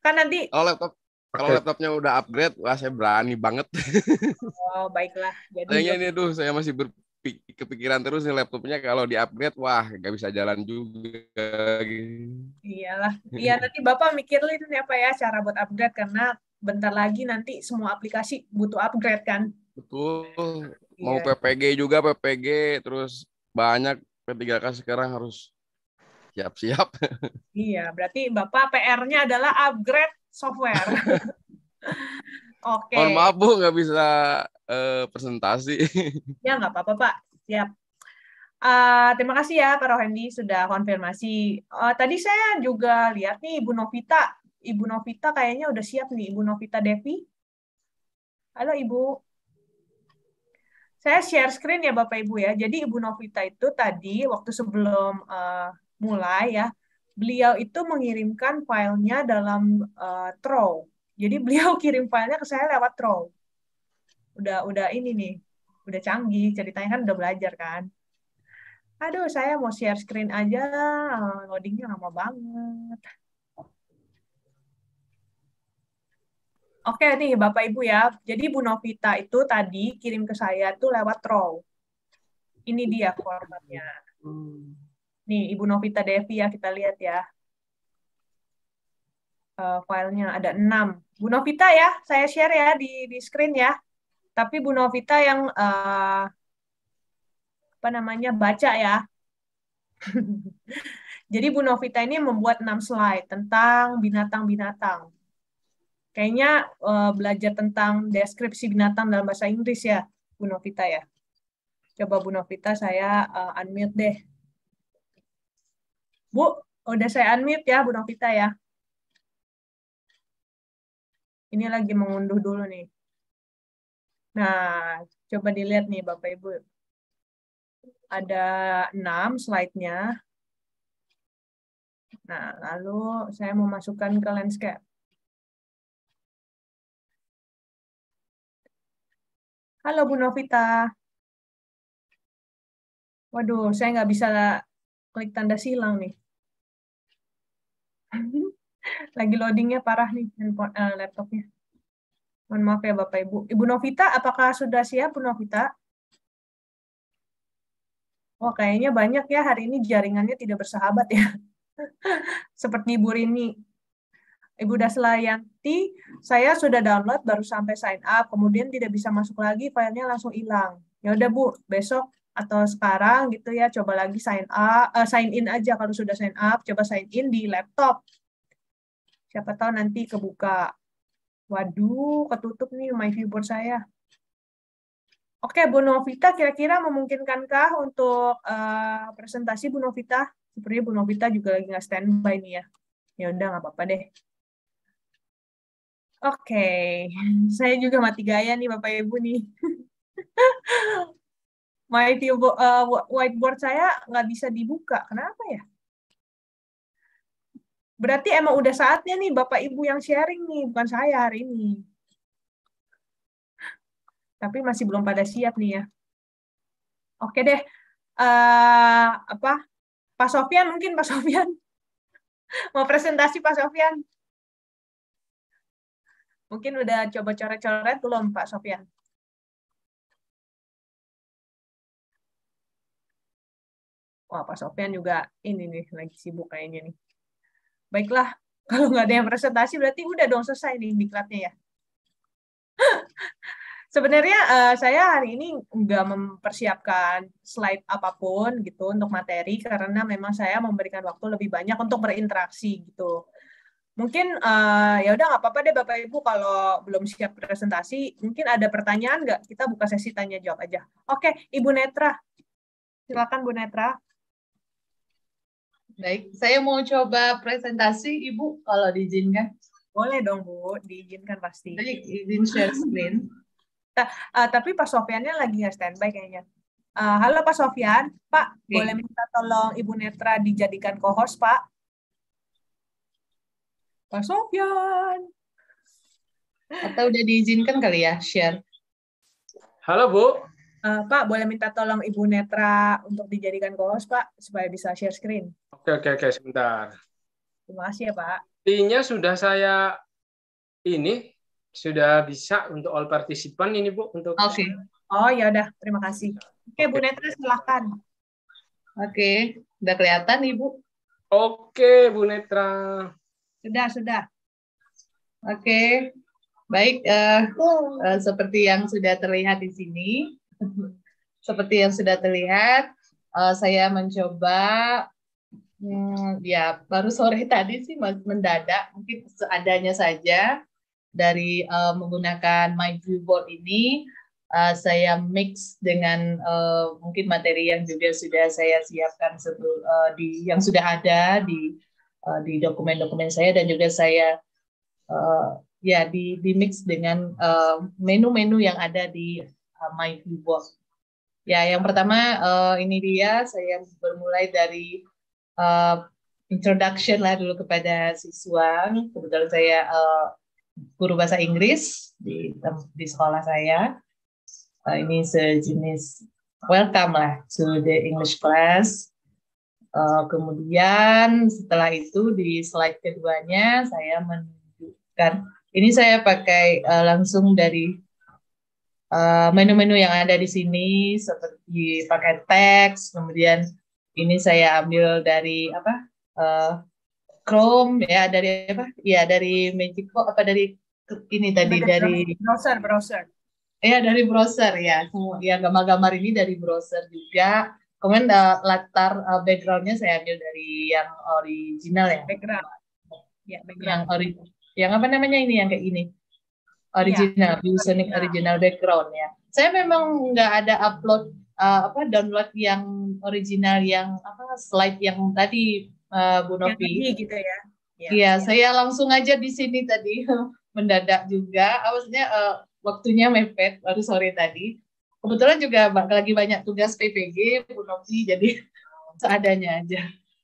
Kan nanti, Kalau laptop, kalau Oke. laptopnya udah upgrade, wah saya berani banget. oh baiklah. Jadi Sayangnya belum. ini tuh saya masih kepikiran terus nih laptopnya kalau di upgrade, wah nggak bisa jalan juga. Iyalah. Iya, nanti Bapak mikirin ini apa ya cara buat upgrade karena bentar lagi nanti semua aplikasi butuh upgrade kan. Betul. Mau Iya. PPG juga, PPG, terus banyak P3K sekarang harus siap-siap. Iya, berarti Bapak PR-nya adalah upgrade software. Mohon Oke. maaf Bu, nggak bisa presentasi. Ya, nggak apa-apa, Pak. Siap. Terima kasih ya, Pak Rohendi, sudah konfirmasi. Tadi saya juga lihat nih, Ibu Novita. Ibu Novita kayaknya udah siap nih, Ibu Novita Devi. Halo, Ibu. Saya share screen ya, Bapak Ibu ya. Jadi Ibu Novita itu tadi, waktu sebelum mulai ya, beliau itu mengirimkan filenya dalam Trove. Jadi beliau kirim filenya ke saya lewat Trove. Udah ini nih, udah canggih. Ceritanya kan udah belajar kan. Aduh, saya mau share screen aja, loadingnya lama banget. Oke nih, Bapak Ibu ya. Jadi Bu Novita itu tadi kirim ke saya tuh lewat Trove. Ini dia formatnya. Nih, Ibu Novita Devi ya, kita lihat ya. Filenya ada 6. Bu Novita ya, saya share ya di screen ya. Tapi Bu Novita yang apa namanya baca ya. Jadi Bu Novita ini membuat 6 slide tentang binatang-binatang. Kayaknya belajar tentang deskripsi binatang dalam bahasa Inggris ya, Bu Novita ya. Coba Bu Novita saya unmute deh. Bu, udah saya unmute ya Bu Novita ya. Ini lagi mengunduh dulu nih. Nah, coba dilihat nih Bapak Ibu. Ada 6 slide-nya. Nah, lalu saya mau masukkan ke landscape. Halo Bu Novita. Waduh, saya nggak bisa klik tanda silang nih. Lagi loadingnya parah nih laptopnya. Mohon maaf ya Bapak Ibu. Ibu Novita, apakah sudah siap Bu Novita? Oh, kayaknya banyak ya hari ini jaringannya tidak bersahabat ya. Seperti Ibu Rini. Ibu Daslayanti, saya sudah download baru sampai sign up, kemudian tidak bisa masuk lagi, filenya langsung hilang. Ya udah Bu, besok atau sekarang gitu ya, coba lagi sign in aja kalau sudah sign up, coba sign in di laptop. Siapa tahu nanti kebuka. Waduh, ketutup nih my viewboard saya. Oke, Bu Novita, kira-kira memungkinkankah untuk presentasi Bu Novita? Sepertinya Bu Novita juga lagi nggak standby nih ya. Ya udah, nggak apa-apa deh. Oke, saya juga mati gaya nih Bapak Ibu nih. My whiteboard saya nggak bisa dibuka. Kenapa ya? Berarti emang udah saatnya nih Bapak Ibu yang sharing nih, bukan saya hari ini. Tapi masih belum pada siap nih ya. Oke deh. Apa? Pak Sofyan mungkin Pak Sofyan mau presentasi Pak Sofyan. Mungkin udah coba coret-coret belum, Pak Sofyan? Wah, Pak Sofyan juga ini nih, lagi sibuk kayaknya nih. Baiklah, kalau nggak ada yang presentasi, berarti udah dong selesai nih diklatnya ya. Sebenarnya saya hari ini nggak mempersiapkan slide apapun gitu untuk materi, karena memang saya memberikan waktu lebih banyak untuk berinteraksi gitu. Mungkin ya udah nggak apa-apa deh Bapak Ibu kalau belum siap presentasi, mungkin ada pertanyaan nggak? Kita buka sesi tanya jawab aja. Oke, Ibu Netra. Silakan Bu Netra. Baik, saya mau coba presentasi Ibu kalau diizinkan. Boleh dong Bu, diizinkan pasti. Baik, izin share screen. Tapi Pak Sofyannya lagi nggak standby kayaknya. Halo Pak Sofyan, Pak, boleh minta tolong Ibu Netra dijadikan co-host Pak? Pak Sofyan. Atau udah diizinkan kali ya share? Halo Bu. Pak, boleh minta tolong Ibu Netra untuk dijadikan co-host Pak, supaya bisa share screen. Oke, sebentar. Terima kasih ya Pak. Intinya sudah saya sudah bisa untuk all partisipan ini Bu untuk. Oke. Oh ya udah, terima kasih. Oke, Bu Netra silakan. Oke, udah kelihatan Ibu? Oke, Bu Netra. Sudah. Oke, baik. Seperti yang sudah terlihat di sini, saya mencoba. Ya, baru sore tadi sih mendadak, mungkin seadanya saja dari menggunakan My Viewboard ini. Saya mix dengan mungkin materi yang juga sudah saya siapkan yang sudah ada di dokumen-dokumen saya, dan juga saya di mix dengan menu-menu yang ada di My Viewboard. Ya, yang pertama ini dia, saya bermulai dari introduction lah dulu kepada siswa. Kebetulan saya guru bahasa Inggris di sekolah saya. Ini sejenis welcome lah to the English class. Kemudian setelah itu di slide keduanya saya menunjukkan, ini saya pakai langsung dari menu-menu yang ada di sini, seperti pakai teks. Kemudian ini saya ambil dari Chrome ya, dari dari Magic Box dari ini tadi dari browser. Ya, dari browser ya. Ya, gambar-gambar ini dari browser juga. Kemudian latar background-nya saya ambil dari yang original ya. Background. Yang apa namanya ini, yang kayak ini. Original, ViewSonic original background ya. Saya memang nggak ada upload download yang original, yang slide yang tadi Bu Novi gitu ya. Iya, saya langsung aja di sini tadi mendadak juga. Maksudnya waktunya mepet baru sore tadi. Kebetulan juga lagi banyak tugas PPG Bu Novi, jadi seadanya aja.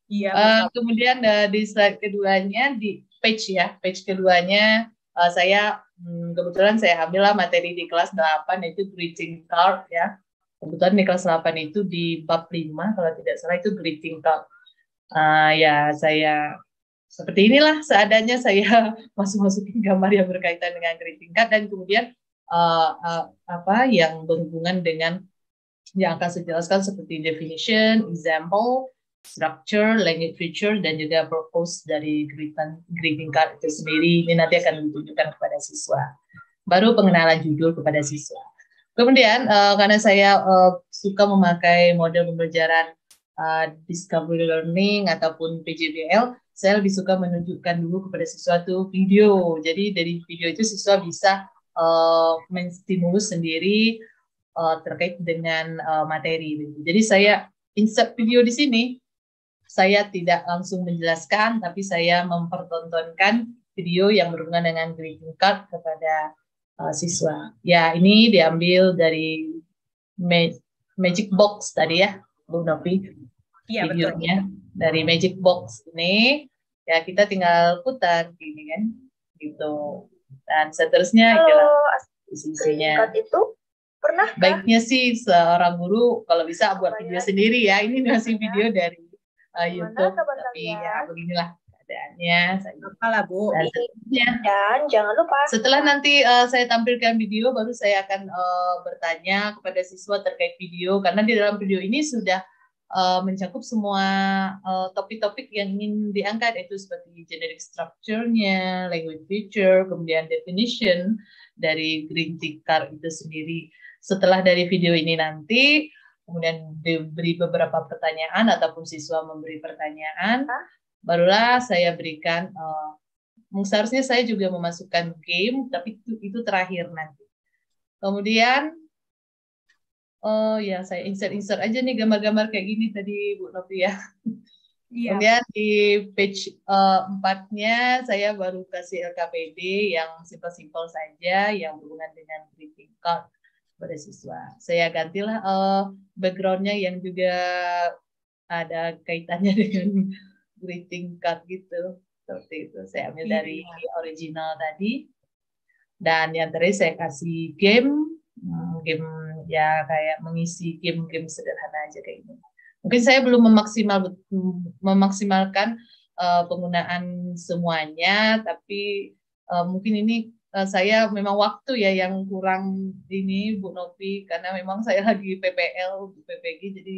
Iya. Kemudian di slide keduanya, di page keduanya saya kebetulan saya ambillah materi di kelas 8, yaitu greeting card ya. Kebetulan di kelas 8 itu di bab 5 kalau tidak salah, itu greeting card. Ya, saya seperti inilah seadanya, saya masukin gambar yang berkaitan dengan greeting card, dan kemudian yang berhubungan dengan yang akan saya jelaskan seperti definition, example, structure, language feature, dan juga purpose dari greeting card itu sendiri. Ini nanti akan ditunjukkan kepada siswa. Baru pengenalan judul kepada siswa. Kemudian karena saya suka memakai model pembelajaran Discovery Learning ataupun PJBL, saya lebih suka menunjukkan dulu kepada siswa itu video. Jadi dari video itu siswa bisa menstimulus sendiri terkait dengan materi. Jadi saya insert video di sini. Saya tidak langsung menjelaskan, tapi saya mempertontonkan video yang berhubungan dengan greeting card kepada siswa. Ya, ini diambil dari Magic Box tadi ya, Bu Novi. Iya, videonya betul. Dari Magic Box ini, ya kita tinggal putar gini kan, gitu. Dan seterusnya isinya. Itu pernah? Baiknya sih seorang guru kalau bisa buat video sendiri ya. Ini masih video dari YouTube, tapi ya beginilah pertanyaannya. Apalah Bu. Dan seterusnya. Dan jangan lupa Setelah nanti saya tampilkan video, baru saya akan bertanya kepada siswa terkait video, karena di dalam video ini sudah mencakup semua topik-topik yang ingin diangkat, itu seperti generic structure-nya, language feature, kemudian definition dari greeting card itu sendiri. Setelah dari video ini nanti, kemudian diberi beberapa pertanyaan ataupun siswa memberi pertanyaan, barulah saya berikan, seharusnya saya juga memasukkan game, tapi itu terakhir nanti. Kemudian, oh ya, saya insert aja nih gambar-gambar kayak gini tadi Bu Novi ya. Iya. Kemudian di page 4-nya saya baru kasih LKPD yang simpel-simpel saja, yang berhubungan dengan greeting card pada siswa. Saya gantilah background-nya yang juga ada kaitannya dengan greeting card gitu. Seperti itu. Saya ambil dari original tadi. Dan yang tadi saya kasih game ya kayak mengisi game-game sederhana aja kayak gini. Mungkin saya belum memaksimalkan penggunaan semuanya, tapi mungkin ini saya memang waktu ya yang kurang ini Bu Novi, karena memang saya lagi PPL, PPG, jadi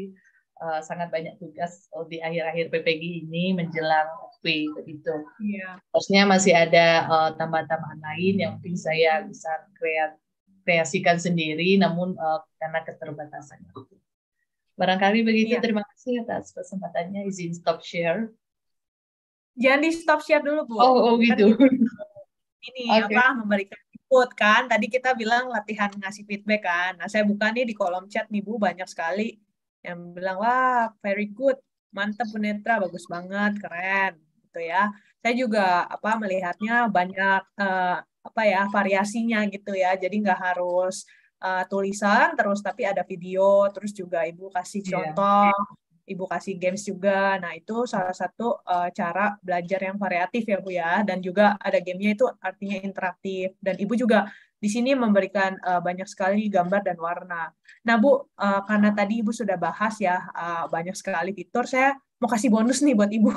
sangat banyak tugas di akhir-akhir PPG ini menjelang UP begitu. Iya. Terusnya masih ada tambahan-tambahan lain yang mungkin saya bisa kreasikan sendiri, namun karena keterbatasan. Barangkali begitu. Iya. Terima kasih atas kesempatannya. Izin stop share. Jangan di stop share dulu Bu. Oh gitu. Ini memberikan input kan. Tadi kita bilang latihan ngasih feedback kan. Nah saya buka nih di kolom chat nih Bu, banyak sekali yang bilang wah very good, mantap Bu Netra, bagus banget, keren gitu ya. Saya juga melihatnya banyak variasinya gitu ya. Jadi nggak harus tulisan terus, tapi ada video, terus juga Ibu kasih contoh, Ibu kasih games juga. Nah itu salah satu cara belajar yang variatif ya Bu ya. Dan juga ada gamenya, itu artinya interaktif. Dan Ibu juga di sini memberikan banyak sekali gambar dan warna. Nah Bu, karena tadi Ibu sudah bahas ya banyak sekali fitur, saya mau kasih bonus nih buat Ibu.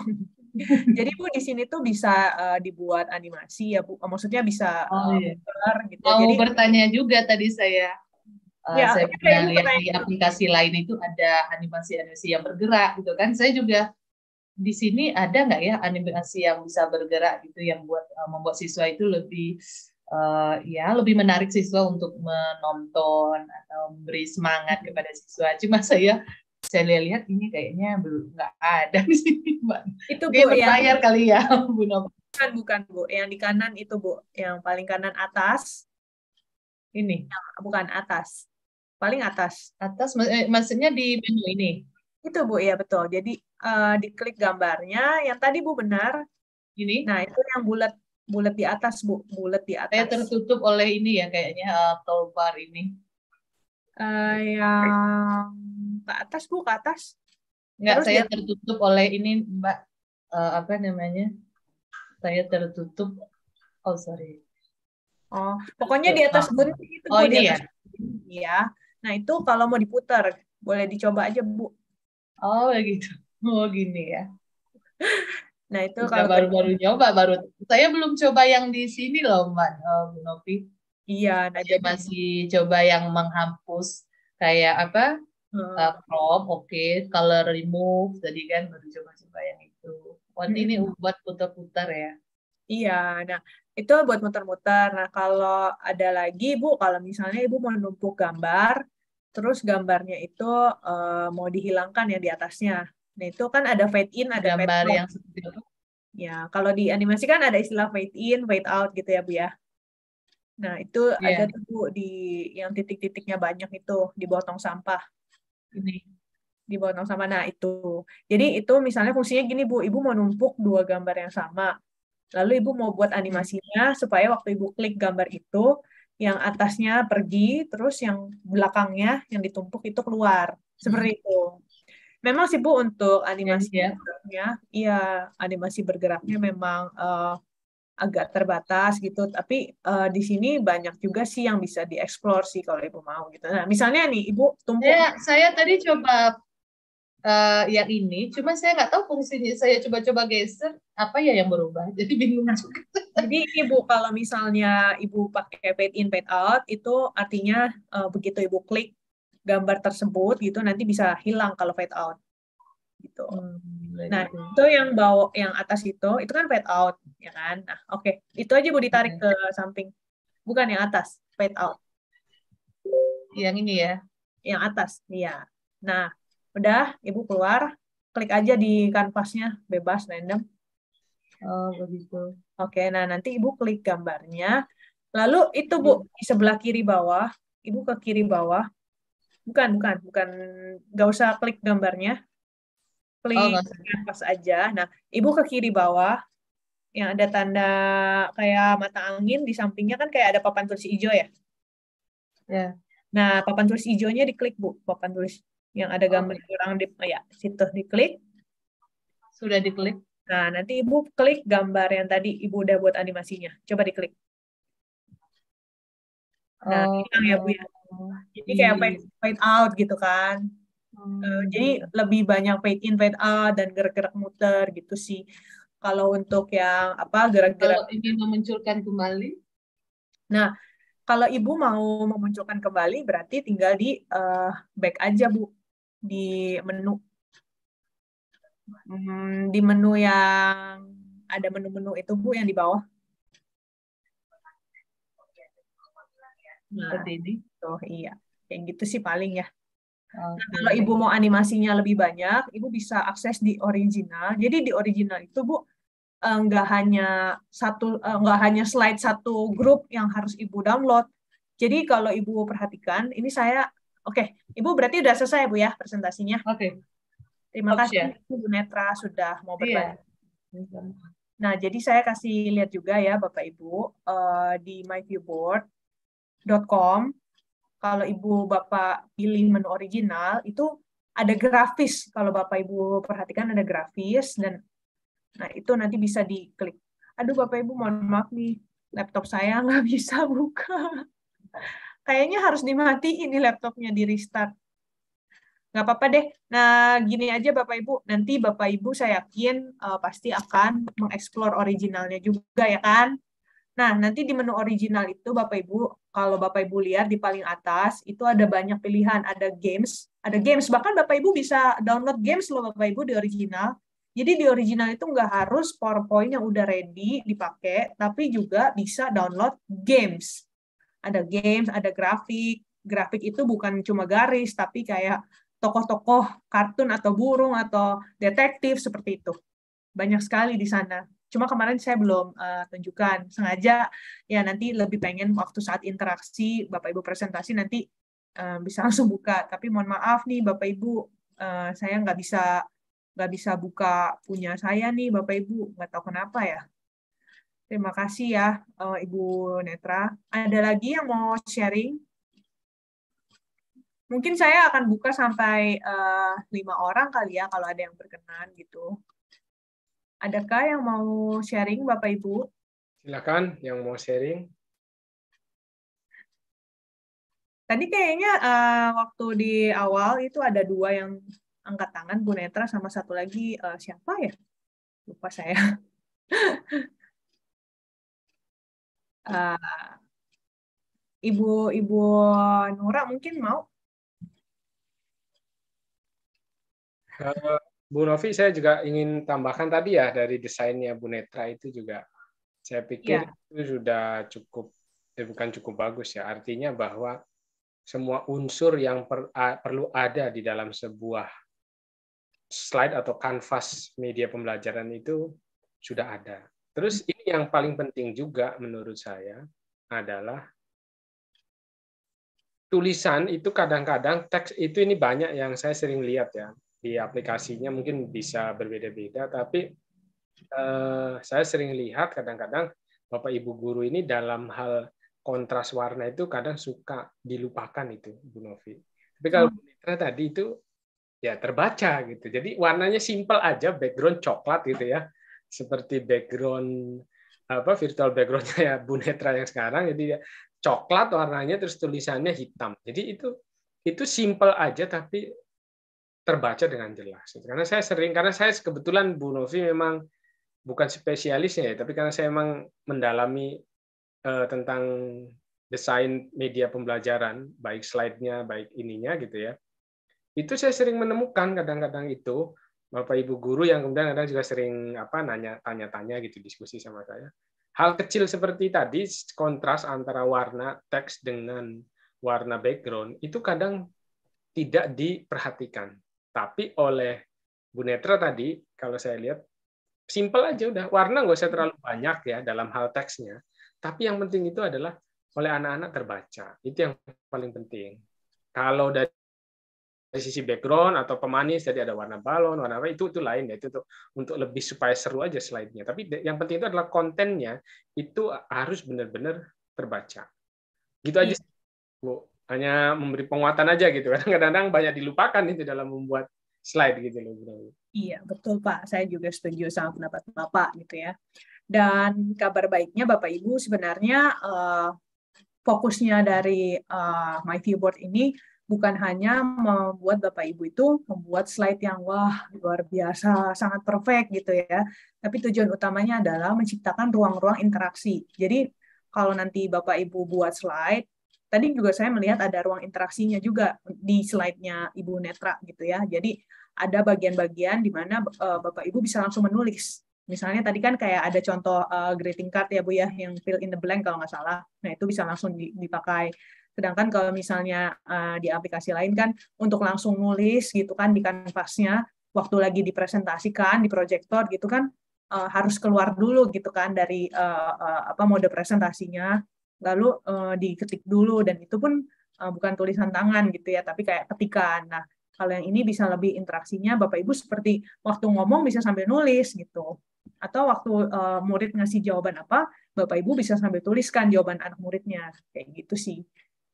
Jadi Bu di sini tuh bisa dibuat animasi ya Bu. Maksudnya bisa gambar gitu. Mau Jadi bertanya juga tadi saya. Saya pernah lihat di aplikasi lain itu ada animasi-animasi yang bergerak gitu kan. Saya juga di sini ada nggak ya animasi yang bisa bergerak gitu, yang membuat siswa itu lebih lebih menarik siswa untuk menonton atau memberi semangat kepada siswa. Cuma saya lihat ini kayaknya belum, nggak ada di sini, Mbak. Itu Bu, berbayar kali ya, Bu Novi. Bukan Bu, yang di kanan itu Bu, yang paling kanan atas. Ini bukan atas, paling atas. Atas maksudnya di menu ini. Itu Bu, ya betul. Jadi diklik gambarnya, yang tadi Bu benar. Ini. Nah itu yang bulat di atas Bu, bulat di atas. Saya tertutup oleh ini ya kayaknya toolbar ini. Yang ke atas Bu, ke atas. Enggak, saya tertutup oleh ini Mbak, apa namanya? Saya tertutup. Oh sorry. Oh, pokoknya di atas gunting itu. Oh Bu, ini ya? Iya. Nah itu kalau mau diputar, boleh dicoba aja Bu. Oh gitu. Oh gini ya. Nah itu kalau baru nyoba, saya belum coba yang di sini loh Mbak Bu Novi. Iya, nah jadi masih coba yang menghapus kayak apa? Crop, color remove tadi kan baru coba yang itu. Ini buat putar-putar ya. Iya, nah itu buat muter-muter. Nah kalau ada lagi Bu, kalau misalnya Ibu mau numpuk gambar, terus gambarnya itu mau dihilangkan ya di atasnya. Nah itu kan ada fade in, ada gambar fade out. Yang seperti itu. Ya, kalau di animasi kan ada istilah fade in, fade out gitu ya Bu ya. Nah itu ada tuh Bu, di yang titik-titiknya banyak itu di bawah tong sampah. Ini di bawah tong sampah. Nah itu, jadi itu misalnya fungsinya gini Bu, Ibu mau numpuk dua gambar yang sama. Lalu Ibu mau buat animasinya supaya waktu Ibu klik gambar itu, yang atasnya pergi, terus yang belakangnya yang ditumpuk itu keluar. Seperti itu. Memang sih Bu untuk animasi bergeraknya, iya animasi bergeraknya memang agak terbatas gitu. Tapi di sini banyak juga sih yang bisa dieksplor sih kalau Ibu mau gitu. Nah misalnya nih Ibu tumpuk. Saya tadi coba yang ini, cuma saya nggak tahu fungsinya. Saya coba-coba geser, apa ya yang berubah? Jadi bingung juga. Jadi Ibu kalau misalnya Ibu pakai fade in fade out itu artinya begitu Ibu klik gambar tersebut gitu nanti bisa hilang kalau fade out gitu. Nah, itu yang bawah yang atas itu kan fade out ya kan. Nah, oke. Itu aja Bu ditarik ke samping. Bukan yang atas, fade out. Yang ini ya. Yang atas, iya. Nah, udah Ibu keluar, klik aja di kanvasnya bebas random. Oh, begitu. Oke, nah nanti Ibu klik gambarnya. Lalu itu Bu, di sebelah kiri bawah, Ibu ke kiri bawah. Bukan. Nggak usah klik gambarnya. Klik kanvas aja. Nah, Ibu ke kiri bawah, yang ada tanda kayak mata angin, di sampingnya kan kayak ada papan tulis hijau ya? Ya. Nah, papan tulis hijaunya diklik, Bu. Papan tulis yang ada gambar orang di situ diklik. Sudah diklik. Nah, nanti Ibu klik gambar yang tadi Ibu udah buat animasinya. Coba diklik. Nah, hilang ya Bu ya. Jadi kayak fade out gitu kan. Jadi lebih banyak fade in, fade out, dan gerak-gerak muter gitu sih. Kalau untuk yang gerak-gerak. Kalau ingin memunculkan kembali? Nah, kalau Ibu mau memunculkan kembali, berarti tinggal di back aja Bu. Di menu. Di menu yang ada menu-menu itu Bu yang di bawah. Seperti ini. Tuh, iya. Kayak gitu sih paling ya. Nah, kalau Ibu mau animasinya lebih banyak, Ibu bisa akses di original. Jadi di original itu Bu nggak hanya slide satu grup yang harus Ibu download. Jadi kalau Ibu perhatikan, ini saya Ibu berarti udah selesai Bu ya presentasinya. Oke. Terima kasih Bu Netra sudah mau berbagi. Nah, jadi saya kasih lihat juga ya Bapak Ibu di myviewboard.com. Kalau Ibu Bapak pilih menu original, itu ada grafis. Kalau Bapak Ibu perhatikan ada grafis, dan nah itu nanti bisa diklik. Aduh Bapak Ibu, mohon maaf nih, laptop saya nggak bisa buka. Kayaknya harus dimatiin nih laptopnya, di restart. Nggak apa-apa deh. Nah, gini aja Bapak Ibu, nanti Bapak Ibu saya yakin pasti akan mengeksplor originalnya juga ya kan? Nah, nanti di menu original itu Bapak Ibu, kalau Bapak Ibu lihat di paling atas, itu ada banyak pilihan, ada games, bahkan Bapak Ibu bisa download games loh Bapak Ibu di original. Jadi di original itu nggak harus PowerPoint yang udah ready dipakai, tapi juga bisa download games. Ada games, ada grafik. Grafik itu bukan cuma garis, tapi kayak tokoh-tokoh kartun atau burung atau detektif seperti itu. Banyak sekali di sana. Cuma kemarin saya belum tunjukkan. Sengaja ya nanti lebih pengen waktu saat interaksi Bapak Ibu presentasi nanti bisa langsung buka. Tapi mohon maaf nih Bapak Ibu, saya nggak bisa buka punya saya nih Bapak Ibu. Nggak tahu kenapa ya. Terima kasih ya Ibu Netra. Ada lagi yang mau sharing? Mungkin saya akan buka sampai 5 orang kali ya kalau ada yang berkenan gitu. Adakah yang mau sharing, Bapak Ibu? Silakan yang mau sharing. Tadi kayaknya waktu di awal itu ada 2 yang angkat tangan, Bu Netra sama satu lagi siapa ya? Lupa saya. Ibu Nura mungkin mau? Bu Novi, saya juga ingin tambahkan tadi ya dari desainnya Bu Netra itu juga saya pikir itu sudah cukup, bukan cukup bagus ya. Artinya bahwa semua unsur yang perlu ada di dalam sebuah slide atau kanvas media pembelajaran itu sudah ada. Terus ini yang paling penting juga menurut saya adalah tulisan itu kadang-kadang teks itu ini banyak yang saya sering lihat ya. Di aplikasinya mungkin bisa berbeda-beda, tapi saya sering lihat kadang-kadang Bapak Ibu guru ini dalam hal kontras warna itu kadang suka dilupakan itu, Bu Novi. Tapi kalau Bu Netra tadi itu ya terbaca gitu. Jadi warnanya simple aja, background coklat gitu ya, seperti background virtual backgroundnya ya Bu Netra yang sekarang. Jadi coklat warnanya terus tulisannya hitam. Jadi itu simple aja tapi terbaca dengan jelas. Karena saya kebetulan Bu Novi memang bukan spesialisnya ya, tapi karena saya memang mendalami tentang desain media pembelajaran, baik slide-nya, baik ininya gitu ya. Itu saya sering menemukan kadang-kadang itu Bapak Ibu guru yang kemudian kadang juga sering tanya-tanya gitu, diskusi sama saya. Hal kecil seperti tadi, kontras antara warna teks dengan warna background itu kadang tidak diperhatikan. Tapi oleh Bu Netra tadi, kalau saya lihat simple aja udah, warna nggak usah terlalu banyak ya dalam hal teksnya. Tapi yang penting itu adalah oleh anak-anak terbaca. Itu yang paling penting. Kalau dari sisi background atau pemanis, jadi ada warna balon, warna apa, itu lain ya. Itu untuk lebih supaya seru aja slide-nya. Tapi yang penting itu adalah kontennya, itu harus benar-benar terbaca. Gitu aja, Bu. Hanya memberi penguatan aja gitu. Kadang-kadang banyak dilupakan itu dalam membuat slide gitu loh. Iya, betul Pak. Saya juga setuju sama pendapat Bapak gitu ya. Dan kabar baiknya Bapak Ibu sebenarnya fokusnya dari My Viewboard ini bukan hanya membuat Bapak Ibu itu membuat slide yang wah luar biasa, sangat perfect gitu ya. Tapi tujuan utamanya adalah menciptakan ruang-ruang interaksi. Jadi kalau nanti Bapak Ibu buat slide, tadi juga saya melihat ada ruang interaksinya juga di slide-nya Ibu Netra gitu ya. Jadi ada bagian-bagian di mana Bapak Ibu bisa langsung menulis. Misalnya tadi kan kayak ada contoh greeting card ya Bu ya, yang fill in the blank kalau nggak salah. Nah itu bisa langsung dipakai. Sedangkan kalau misalnya di aplikasi lain kan untuk langsung nulis gitu kan di kanvasnya, waktu lagi dipresentasikan di proyektor gitu kan harus keluar dulu gitu kan dari mode presentasinya, lalu diketik dulu dan itu pun bukan tulisan tangan gitu ya, tapi kayak ketikan. Nah kalau yang ini bisa lebih interaksinya Bapak Ibu seperti waktu ngomong bisa sambil nulis gitu. Atau waktu murid ngasih jawaban apa, Bapak Ibu bisa sambil tuliskan jawaban anak muridnya. Kayak gitu sih.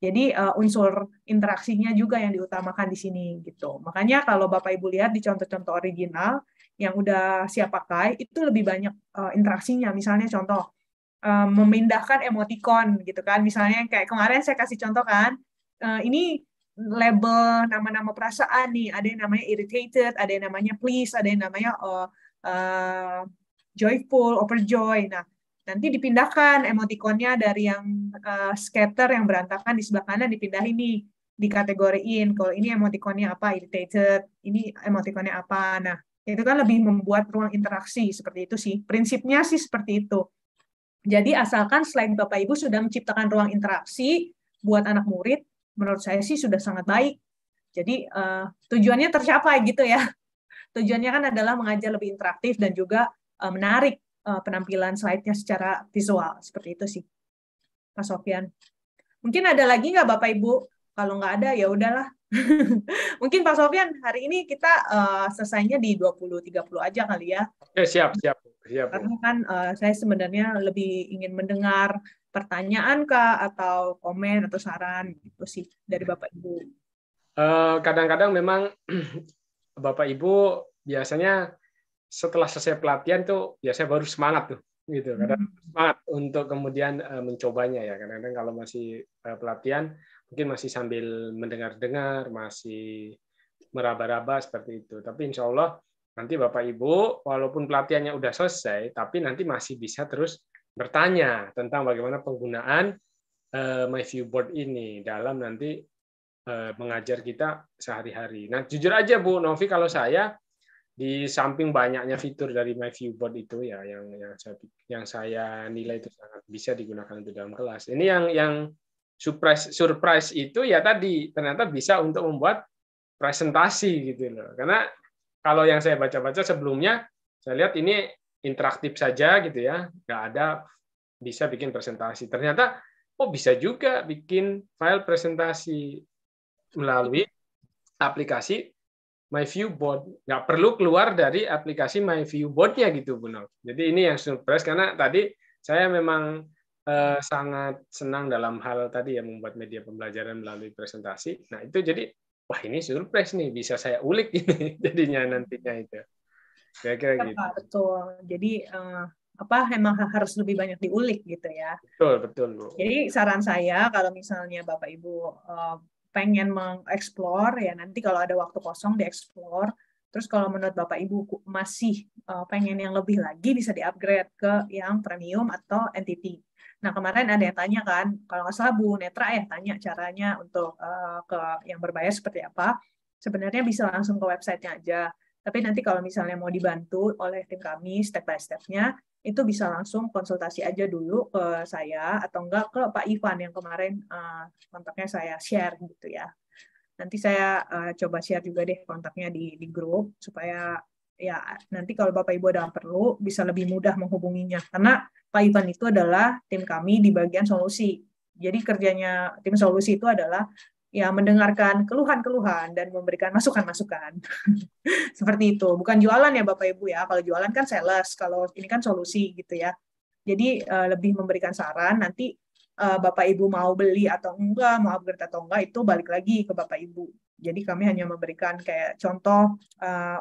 Jadi unsur interaksinya juga yang diutamakan di sini gitu. Makanya kalau Bapak Ibu lihat di contoh-contoh original yang udah siap pakai itu lebih banyak interaksinya. Misalnya contoh memindahkan emoticon gitu kan. Misalnya kayak kemarin saya kasih contoh kan, ini label nama-nama perasaan nih. Ada yang namanya irritated, ada yang namanya please, ada yang namanya joyful, overjoy. Nah, nanti dipindahkan emotikonnya dari yang scatter yang berantakan di sebelah kanan dipindahin nih, dikategoriin. Kalau ini emotikonnya apa, irritated, ini emotikonnya apa. Nah, itu kan lebih membuat ruang interaksi seperti itu sih. Prinsipnya sih seperti itu. Jadi asalkan slide Bapak Ibu sudah menciptakan ruang interaksi buat anak murid, menurut saya sih sudah sangat baik. Jadi tujuannya tercapai gitu ya. Tujuannya kan adalah mengajar lebih interaktif dan juga menarik penampilan slide-nya secara visual. Seperti itu sih, Pak Sofyan. Mungkin ada lagi nggak Bapak Ibu? Kalau nggak ada, ya udahlah. Mungkin Pak Sofyan, hari ini kita selesainya di 20-30 aja kali ya. Oke, siap. Karena kan saya sebenarnya lebih ingin mendengar pertanyaan kah, atau komen, atau saran, gitu sih, dari Bapak Ibu. Kadang-kadang memang Bapak Ibu biasanya setelah selesai pelatihan tuh biasanya baru semangat tuh gitu, kadang semangat untuk kemudian mencobanya ya. Kadang-kadang kalau masih pelatihan mungkin masih sambil mendengar-dengar, masih meraba-raba seperti itu. Tapi insya Allah nanti Bapak Ibu walaupun pelatihannya udah selesai, tapi nanti masih bisa terus bertanya tentang bagaimana penggunaan My Viewboard ini dalam nanti mengajar kita sehari-hari. Nah, jujur aja Bu Novi, kalau saya di samping banyaknya fitur dari My Viewboard itu ya yang saya nilai itu sangat bisa digunakan untuk dalam kelas. Ini yang surprise itu ya tadi ternyata bisa untuk membuat presentasi gitu loh. Karena kalau yang saya baca-baca sebelumnya saya lihat ini interaktif saja gitu ya, nggak ada bisa bikin presentasi. Ternyata bisa juga bikin file presentasi melalui aplikasi My Viewboard, nggak perlu keluar dari aplikasi My Viewboard-nya gitu, Bu Nov. Jadi ini yang surprise karena tadi saya memang sangat senang dalam hal tadi ya membuat media pembelajaran melalui presentasi. Nah itu jadi wah ini surprise nih, bisa saya ulik ini jadinya nantinya itu. Kira-kira gitu. Betul. Jadi emang harus lebih banyak diulik gitu ya. Betul Bu. Jadi saran saya kalau misalnya Bapak Ibu pengen mengeksplor, ya nanti kalau ada waktu kosong dieksplor. Terus kalau menurut Bapak Ibu masih pengen yang lebih lagi, bisa di-upgrade ke yang premium atau entity. Nah, kemarin ada yang tanya kan, kalau nggak salah Bu Netra ya tanya caranya untuk ke yang berbayar seperti apa. Sebenarnya bisa langsung ke website-nya aja. Tapi nanti kalau misalnya mau dibantu oleh tim kami step by step-nya, itu bisa langsung konsultasi aja dulu ke saya atau enggak ke Pak Ivan yang kemarin kontaknya saya share gitu ya. Nanti saya coba share juga deh kontaknya di grup supaya ya nanti kalau Bapak Ibu ada perlu bisa lebih mudah menghubunginya. Karena Pak Ivan itu adalah tim kami di bagian solusi. Jadi kerjanya tim solusi itu adalah ya mendengarkan keluhan-keluhan dan memberikan masukan-masukan. Seperti itu. Bukan jualan ya Bapak Ibu ya. Kalau jualan kan sales, kalau ini kan solusi gitu ya. Jadi lebih memberikan saran, nanti Bapak Ibu mau beli atau enggak, mau upgrade atau enggak, itu balik lagi ke Bapak Ibu. Jadi kami hanya memberikan kayak contoh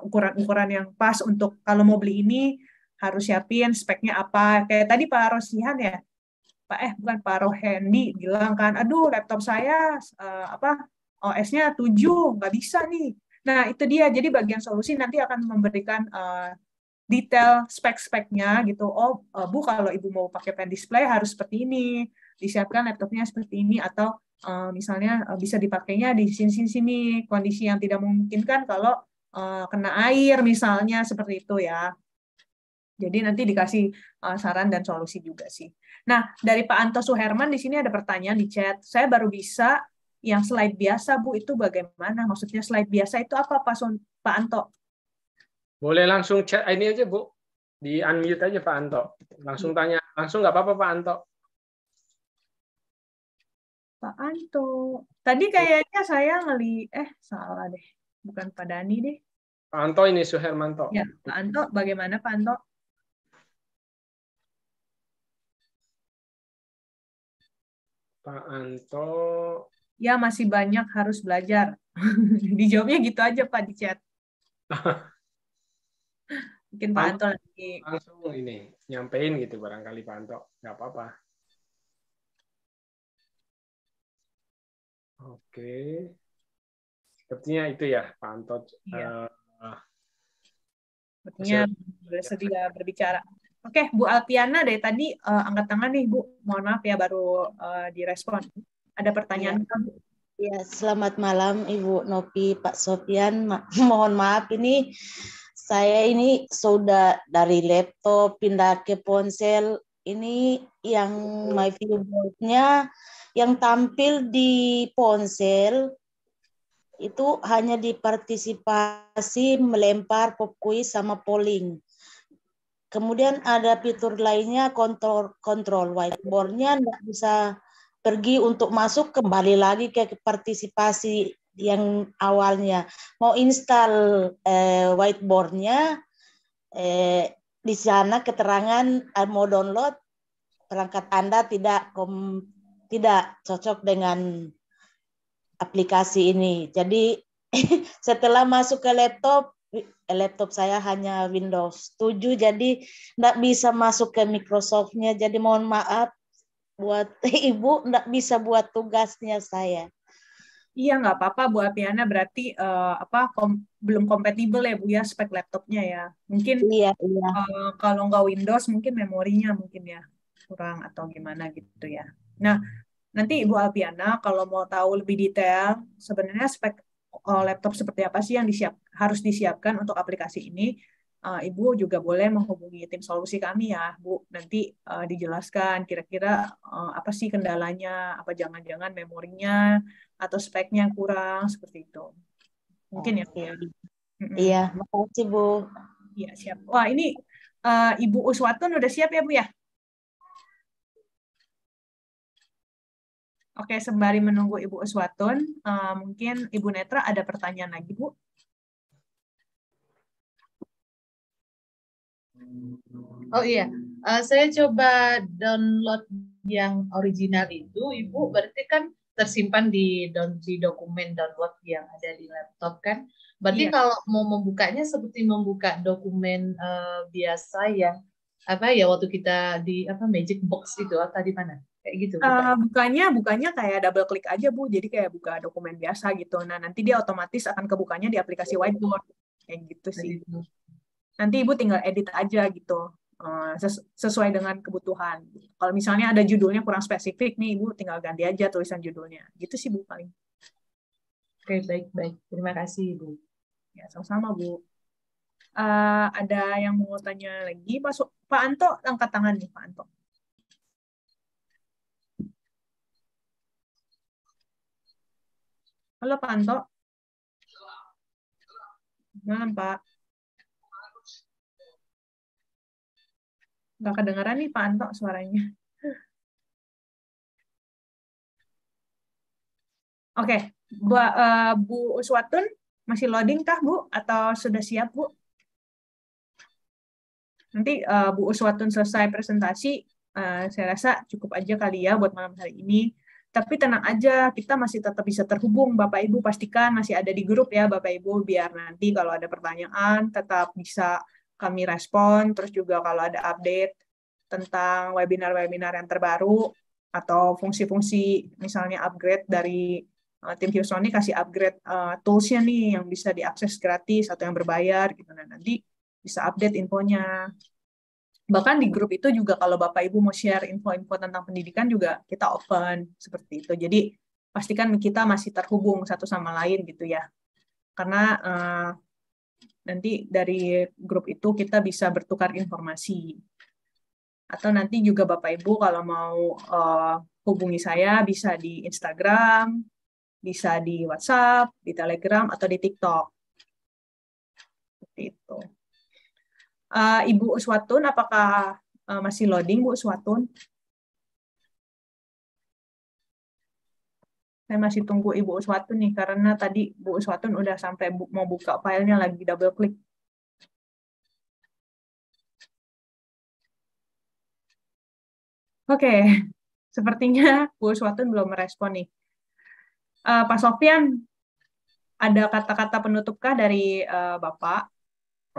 ukuran-ukuran yang pas untuk kalau mau beli ini harus siapin speknya apa. Kayak tadi Pak Roslihan ya, bukan Pak Rohendi bilang kan, aduh laptop saya OS-nya 7, nggak bisa nih. Nah itu dia, jadi bagian solusi nanti akan memberikan detail spek-speknya gitu. Oh Bu, kalau Ibu mau pakai pen display harus seperti ini, disiapkan laptopnya seperti ini, atau misalnya bisa dipakainya di sini kondisi yang tidak memungkinkan kalau kena air misalnya seperti itu ya. Jadi nanti dikasih saran dan solusi juga sih. Nah, dari Pak Anto Suherman di sini ada pertanyaan di chat. Saya baru bisa yang slide biasa, Bu, itu bagaimana? Maksudnya slide biasa itu apa, Pak Anto? Boleh langsung chat ini aja, Bu. Di unmute aja Pak Anto. Langsung tanya, langsung nggak apa-apa Pak Anto. Pak Anto. Tadi kayaknya saya salah deh. Bukan Pak Dani deh. Pak Anto ini Suhermanto. Ya, Pak Anto, bagaimana Pak Anto? Pak Anto. Ya, masih banyak harus belajar. Dijawabnya gitu aja Pak di chat. Mungkin Pak Anto lagi. Langsung ini, nyampein gitu barangkali Pak Anto. Nggak apa-apa. Oke. Sepertinya itu ya Pak Anto. Iya. Sepertinya bersedia berbicara. Oke, Bu Alpiana dari tadi angkat tangan nih Bu. Mohon maaf ya baru direspon. Ada pertanyaan? Ya, selamat malam Ibu Nopi, Pak Sofyan. Mohon maaf ini saya ini sudah dari laptop pindah ke ponsel. Ini yang my viewboard-nya yang tampil di ponsel itu hanya di partisipasi melempar pop quiz sama polling. Kemudian ada fitur lainnya kontrol whiteboard-nya nggak bisa pergi untuk masuk, kembali lagi ke partisipasi yang awalnya. Mau install whiteboard-nya, di sana keterangan mau download, perangkat Anda tidak cocok dengan aplikasi ini. Jadi setelah masuk ke laptop saya hanya Windows 7, jadi nggak bisa masuk ke Microsoft-nya. Jadi mohon maaf buat Ibu, nggak bisa buat tugasnya saya. Iya, nggak apa-apa Bu Alpiana, berarti belum kompatibel ya Bu ya spek laptopnya ya. Mungkin Iya. Kalau nggak Windows mungkin memorinya mungkin ya kurang atau gimana gitu ya. Nah, nanti Ibu Alpiana kalau mau tahu lebih detail sebenarnya spek laptop seperti apa sih yang harus disiapkan untuk aplikasi ini, Ibu juga boleh menghubungi tim solusi kami ya, Bu. Nanti dijelaskan kira-kira apa sih kendalanya, apa jangan-jangan memorinya atau speknya kurang, seperti itu. Mungkin ya. Iya, makasih Bu. Iya, siap. Wah, ini Ibu Uswatun udah siap ya, Bu ya? Oke, sembari menunggu Ibu Uswatun, mungkin Ibu Netra ada pertanyaan lagi, Bu? Oh iya, saya coba download yang original itu, Ibu. Berarti kan tersimpan di dokumen download yang ada di laptop kan? Berarti kalau mau membukanya seperti membuka dokumen biasa yang waktu kita di Magic Box itu atau di mana? Kayak gitu kita. Bukanya kayak double klik aja Bu, jadi kayak buka dokumen biasa gitu. Nah nanti dia otomatis akan kebukanya di aplikasi whiteboard kayak gitu sih. Nanti Ibu tinggal edit aja gitu, sesuai dengan kebutuhan. Kalau misalnya ada judulnya kurang spesifik nih, Ibu tinggal ganti aja tulisan judulnya. Gitu sih Bu paling. Oke, baik. Terima kasih, Bu. Ya, sama-sama Bu. Ada yang mau tanya lagi? Pak Anto, angkat tangan nih Pak Anto. Halo Pak Anto. Malam Pak. Nggak kedengeran nih Pak Anto suaranya. Oke, Bu Uswatun masih loading kah Bu? Atau sudah siap Bu? Nanti Bu Uswatun selesai presentasi, saya rasa cukup aja kali ya buat malam hari ini. Tapi tenang aja, kita masih tetap bisa terhubung. Bapak Ibu pastikan masih ada di grup ya Bapak Ibu, biar nanti kalau ada pertanyaan tetap bisa kami respon. Terus juga kalau ada update tentang webinar-webinar yang terbaru atau fungsi-fungsi misalnya upgrade dari tim Husoni kasih upgrade tools-nya nih yang bisa diakses gratis atau yang berbayar gitu. Nah, nanti bisa update infonya. Bahkan di grup itu juga kalau Bapak Ibu mau share info-info tentang pendidikan juga kita open seperti itu. Jadi pastikan kita masih terhubung satu sama lain gitu ya. Karena nanti dari grup itu kita bisa bertukar informasi. Atau nanti juga Bapak Ibu kalau mau hubungi saya bisa di Instagram, bisa di WhatsApp, di Telegram, atau di TikTok. Seperti itu. Ibu Uswatun, apakah masih loading, Bu Uswatun? Saya masih tunggu Ibu Uswatun nih, karena tadi Bu Uswatun udah sampai mau buka filenya lagi double klik. Oke, sepertinya Bu Uswatun belum merespon nih. Pak Sofyan, ada kata-kata penutup kah dari Bapak?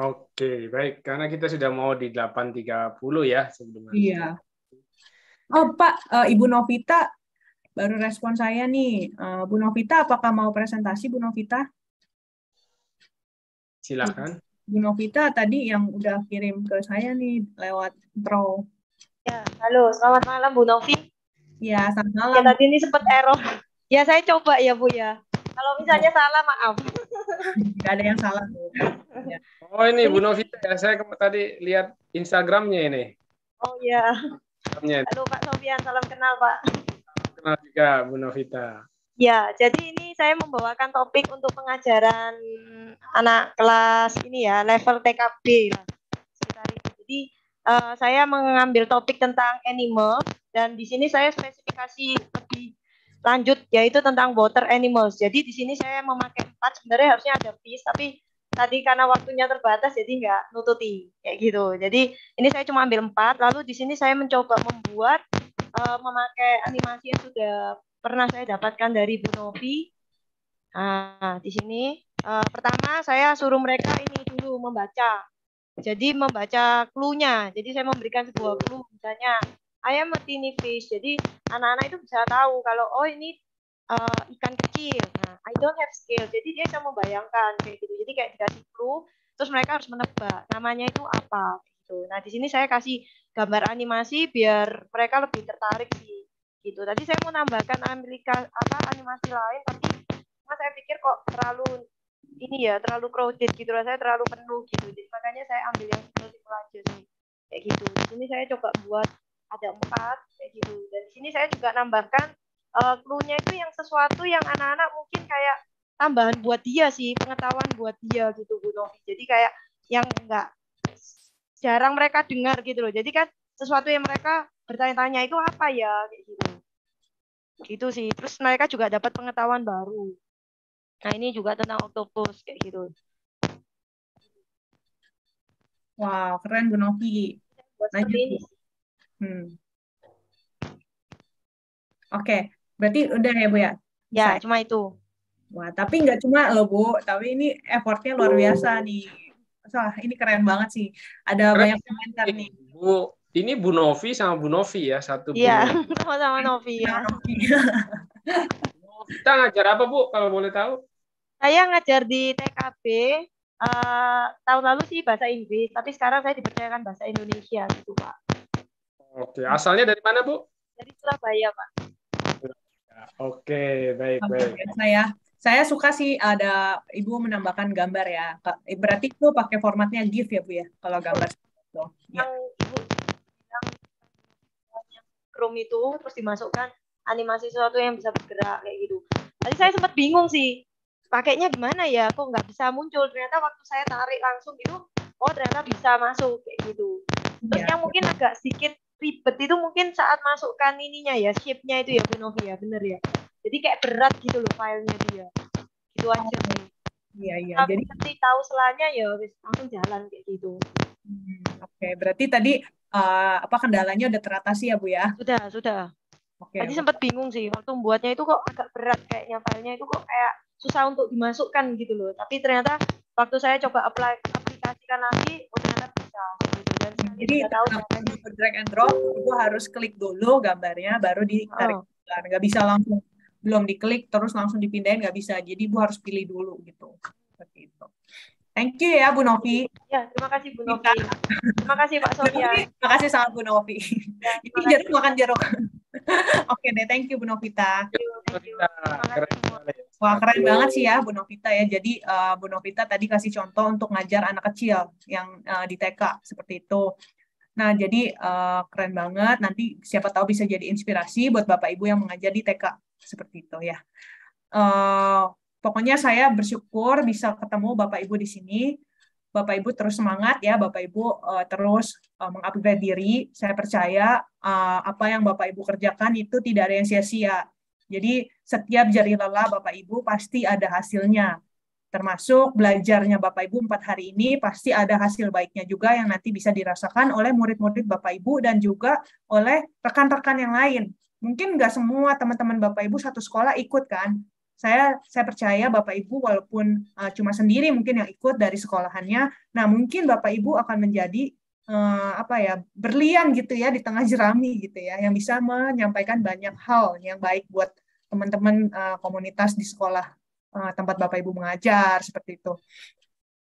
Oke, baik. Karena kita sudah mau di 8.30 ya sebelum. Iya. Oh, Pak, Ibu Novita baru respon saya nih. Bu Novita, apakah mau presentasi, Bu Novita? Silakan. Bu Novita tadi yang udah kirim ke saya nih lewat Draw. Ya, halo, selamat malam Bu Novi. Ya, selamat malam. Ya, tadi ini sempat error. Ya, saya coba ya Bu ya. Kalau misalnya salah, maaf. Nggak ada yang salah, Bu. Ya. Oh, ini Bu Novita ya. Saya tadi lihat Instagramnya ini. Oh ya. Instagramnya. Halo Pak Sofian, salam kenal Pak. Kenal juga Bu Novita. Ya, jadi ini saya membawakan topik untuk pengajaran anak kelas ini ya, level TKB lah. Sekitar itu. Jadi saya mengambil topik tentang animal dan di sini saya spesifikasi lebih lanjut yaitu tentang water animals. Jadi di sini saya memakai 4, sebenarnya harusnya ada fish tapi tadi karena waktunya terbatas jadi nggak nututi kayak gitu. Jadi ini saya cuma ambil 4, lalu di sini saya mencoba membuat memakai animasi yang sudah pernah saya dapatkan dari Bu Novi. Nah, di sini pertama saya suruh mereka ini dulu membaca. Jadi membaca clue-nya. Jadi saya memberikan sebuah clue misalnya I am a tiny fish. Jadi anak-anak itu bisa tahu kalau oh ini ikan kecil. Nah, I don't have scale. Jadi dia bisa membayangkan kayak gitu. Jadi kayak dikasih clue, terus mereka harus menebak namanya itu apa gitu. Nah, di sini saya kasih gambar animasi biar mereka lebih tertarik sih. Gitu. Tadi saya mau nambahkan animasi lain tapi saya pikir kok terlalu ini ya terlalu crowded gitu lah, saya terlalu penuh gitu. Jadi makanya saya ambil yang simpel aja sih. Kayak gitu. Di sini saya coba buat ada 4 kayak gitu. Dan di sini saya juga nambahkan clue-nya itu yang sesuatu yang anak-anak mungkin kayak tambahan buat dia sih, pengetahuan buat dia gitu Bu Novi. Jadi kayak yang enggak jarang mereka dengar gitu loh. Jadi kan sesuatu yang mereka bertanya-tanya itu apa ya kayak gitu. Gitu sih. Terus mereka juga dapat pengetahuan baru. Nah, ini juga tentang octopus kayak gitu. Wow, keren Bu Novi. Lanjut. Oke, berarti udah ya Bu ya? Ya, cuma itu. Wah, tapi nggak cuma loh Bu, tapi ini effortnya luar biasa nih. Wah, ini keren banget sih. Ada banyak komentar nih. Bu, ini Bu Novi sama Bu Novi ya, satu Bu Iya, Novi. sama-sama Novi ya. Kita ngajar apa Bu, kalau boleh tahu? Saya ngajar di TKB, tahun lalu sih bahasa Inggris, tapi sekarang saya dipercayakan bahasa Indonesia gitu Pak. Oke, asalnya dari mana Bu? Dari Surabaya Pak. Oke, baik. Saya suka sih ada Ibu menambahkan gambar ya. Berarti itu pakai formatnya GIF ya Bu ya, kalau gambar. Yang Ibu yang Chrome itu terus dimasukkan animasi sesuatu yang bisa bergerak kayak gitu. Tadi saya sempat bingung sih, pakainya gimana ya, kok nggak bisa muncul. Ternyata waktu saya tarik langsung gitu, oh ternyata bisa masuk kayak gitu. Terus yang mungkin agak sedikit ribet itu mungkin saat masukkan ininya ya, shape-nya itu ya Bu Novi ya, bener ya. Jadi kayak berat gitu loh filenya dia. Gitu aja sih. Iya. Jadi nanti tahu selanya ya langsung jalan kayak gitu. Oke, berarti tadi kendalanya udah teratasi ya Bu ya? Sudah. Oke. Tadi sempat bingung sih waktu membuatnya itu kok agak berat kayaknya filenya itu kok kayak susah untuk dimasukkan gitu loh. Tapi ternyata waktu saya coba aplikasikan lagi, oh ternyata bisa. Gitu. Dan jadi tahu drag and drop, Ibu harus klik dulu gambarnya, baru ditarik. Nggak bisa langsung belum diklik terus langsung dipindahin, nggak bisa. Jadi Ibu harus pilih dulu gitu. Seperti itu. Thank you ya Bu Novi. Ya, terima kasih Bu Novi. Terima kasih Pak Sofyan. Terima kasih sangat Bu Novi. Ya, ini jeruk makan jeruk. Oke deh, thank you Bu Novita. Wah, keren banget sih ya Bu Novita ya. Jadi Bu Novita tadi kasih contoh untuk ngajar anak kecil yang di TK seperti itu. Nah, jadi keren banget. Nanti siapa tahu bisa jadi inspirasi buat Bapak Ibu yang mengajar di TK seperti itu ya. Pokoknya saya bersyukur bisa ketemu Bapak Ibu di sini. Bapak Ibu terus semangat ya, Bapak Ibu terus mengupgrade diri. Saya percaya apa yang Bapak Ibu kerjakan itu tidak ada yang sia-sia. Jadi setiap jari lelah Bapak Ibu pasti ada hasilnya. Termasuk belajarnya Bapak Ibu 4 hari ini pasti ada hasil baiknya juga yang nanti bisa dirasakan oleh murid-murid Bapak Ibu dan juga oleh rekan-rekan yang lain. Mungkin nggak semua teman-teman Bapak Ibu satu sekolah ikut kan. Saya percaya Bapak Ibu walaupun cuma sendiri mungkin yang ikut dari sekolahannya, nah mungkin Bapak Ibu akan menjadi berlian gitu ya di tengah jerami gitu ya, yang bisa menyampaikan banyak hal yang baik buat teman-teman komunitas di sekolah tempat Bapak Ibu mengajar seperti itu.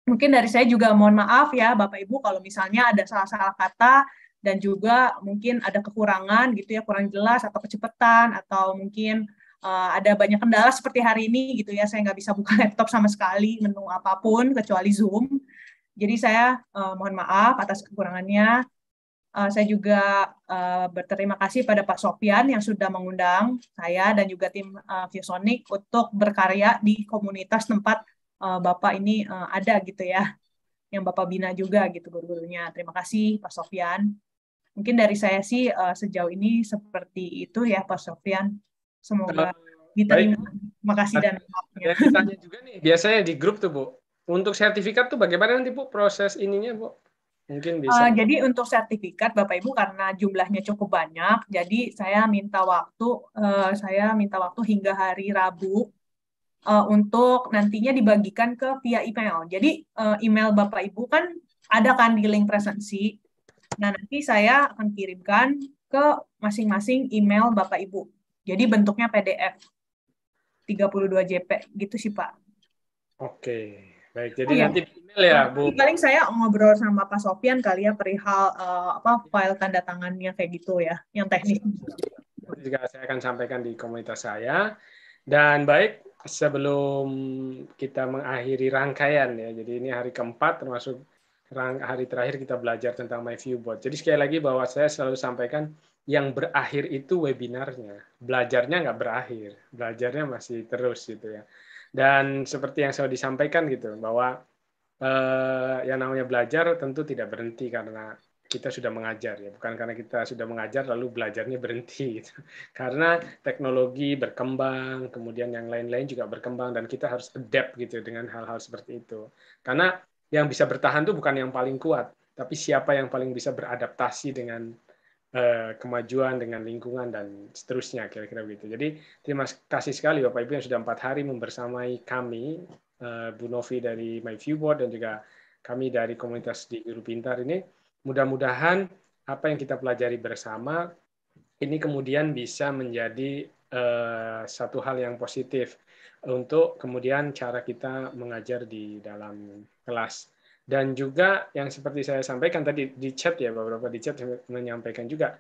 Mungkin dari saya juga mohon maaf ya Bapak Ibu kalau misalnya ada salah-salah kata dan juga mungkin ada kekurangan gitu ya, kurang jelas atau kecepatan atau mungkin ada banyak kendala seperti hari ini gitu ya, saya nggak bisa buka laptop sama sekali, menu apapun kecuali Zoom. Jadi saya mohon maaf atas kekurangannya. Saya juga berterima kasih pada Pak Sofyan yang sudah mengundang saya dan juga tim ViewSonic untuk berkarya di komunitas tempat Bapak ini ada gitu ya, yang Bapak bina juga gitu guru-gurunya. Terima kasih Pak Sofyan. Mungkin dari saya sih sejauh ini seperti itu ya Pak Sofyan. Semoga diterima. Terima kasih dan maafnya. Tanya juga nih, biasanya di grup tuh Bu, untuk sertifikat tuh bagaimana nanti Bu proses ininya Bu? Mungkin bisa. Jadi untuk sertifikat Bapak Ibu karena jumlahnya cukup banyak, jadi saya minta waktu hingga hari Rabu untuk nantinya dibagikan ke via email. Jadi email Bapak Ibu kan ada kan di link presensi. Nah, nanti saya akan kirimkan ke masing-masing email Bapak Ibu. Jadi bentuknya PDF 32 JP gitu sih Pak. Oke. Baik, jadi nanti email ya, Bu. Paling saya ngobrol sama Pak Sofyan kali ya perihal file tanda tangannya kayak gitu ya, yang teknis. Juga saya akan sampaikan di komunitas saya. Dan baik, sebelum kita mengakhiri rangkaian ya, jadi ini hari keempat termasuk hari terakhir kita belajar tentang MyViewBoard. Jadi sekali lagi bahwa saya selalu sampaikan yang berakhir itu webinarnya, belajarnya nggak berakhir, belajarnya masih terus gitu ya. Dan seperti yang saya disampaikan gitu, bahwa yang namanya belajar tentu tidak berhenti karena kita sudah mengajar ya, bukan karena kita sudah mengajar lalu belajarnya berhenti gitu. Karena teknologi berkembang, kemudian yang lain-lain juga berkembang dan kita harus adapt gitu dengan hal-hal seperti itu. Karena yang bisa bertahan itu bukan yang paling kuat, tapi siapa yang paling bisa beradaptasi dengan kemajuan, dengan lingkungan, dan seterusnya, kira-kira begitu. Jadi, terima kasih sekali Bapak Ibu yang sudah 4 hari membersamai kami, Bu Novi dari MyViewBoard, dan juga kami dari komunitas di Guru Pintar ini. Mudah-mudahan apa yang kita pelajari bersama ini kemudian bisa menjadi satu hal yang positif untuk kemudian cara kita mengajar di dalam kelas. Dan juga yang seperti saya sampaikan tadi di chat ya, beberapa di chat menyampaikan juga,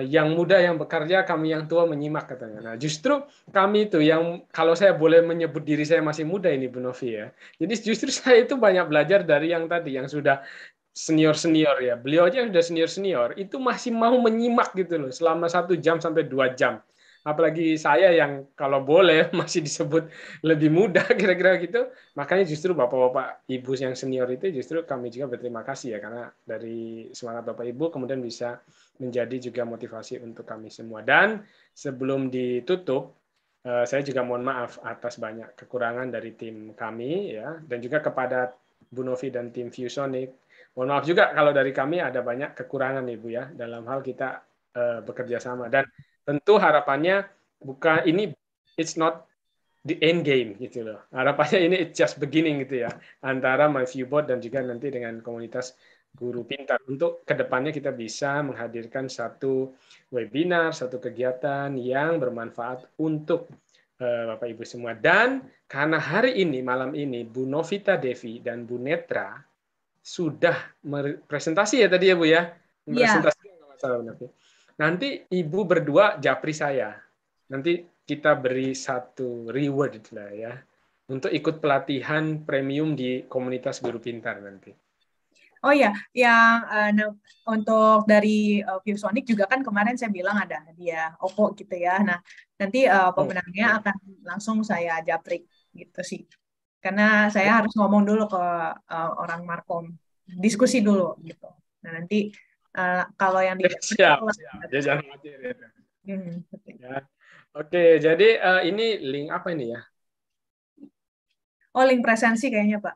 yang muda yang bekerja, kami yang tua menyimak katanya. Nah, justru kami itu yang, kalau saya boleh menyebut diri saya masih muda ini Bu Novi ya. Jadi justru saya itu banyak belajar dari yang tadi, yang sudah senior-senior ya. Beliau aja yang sudah senior-senior, itu masih mau menyimak gitu loh, selama 1 jam sampai 2 jam. Apalagi saya yang kalau boleh masih disebut lebih muda kira-kira gitu. Makanya justru Bapak-Bapak Ibu yang senior itu justru kami juga berterima kasih ya, karena dari semangat Bapak Ibu kemudian bisa menjadi juga motivasi untuk kami semua. Dan sebelum ditutup, saya juga mohon maaf atas banyak kekurangan dari tim kami ya, dan juga kepada Bu Novi dan tim ViewSonic. Mohon maaf juga kalau dari kami ada banyak kekurangan Ibu ya dalam hal kita bekerja sama. Dan tentu harapannya bukan ini, it's not the end game gitu loh. Harapannya ini it's just beginning gitu ya, antara MyViewBot dan juga nanti dengan komunitas Guru Pintar, untuk kedepannya kita bisa menghadirkan satu webinar, satu kegiatan yang bermanfaat untuk Bapak Ibu semua. Dan karena hari ini, malam ini, Bu Novita Devi dan Bu Netra sudah presentasi ya tadi ya Bu ya? Presentasi nggak masalah Bu Novi. Nanti Ibu berdua japri saya. Nanti kita beri satu reward lah ya, untuk ikut pelatihan premium di komunitas Guru Pintar nanti. Oh ya, yang untuk dari ViewSonic juga kan kemarin saya bilang ada hadiah Oppo gitu ya. Nah, nanti pemenangnya akan langsung saya japri gitu sih. Karena saya harus ngomong dulu ke orang Markom, diskusi dulu gitu. Nah, nanti kalau yang di siap. Jangan khawatir ya. Oke, jadi ini link apa ini ya? Oh, link presensi kayaknya, Pak.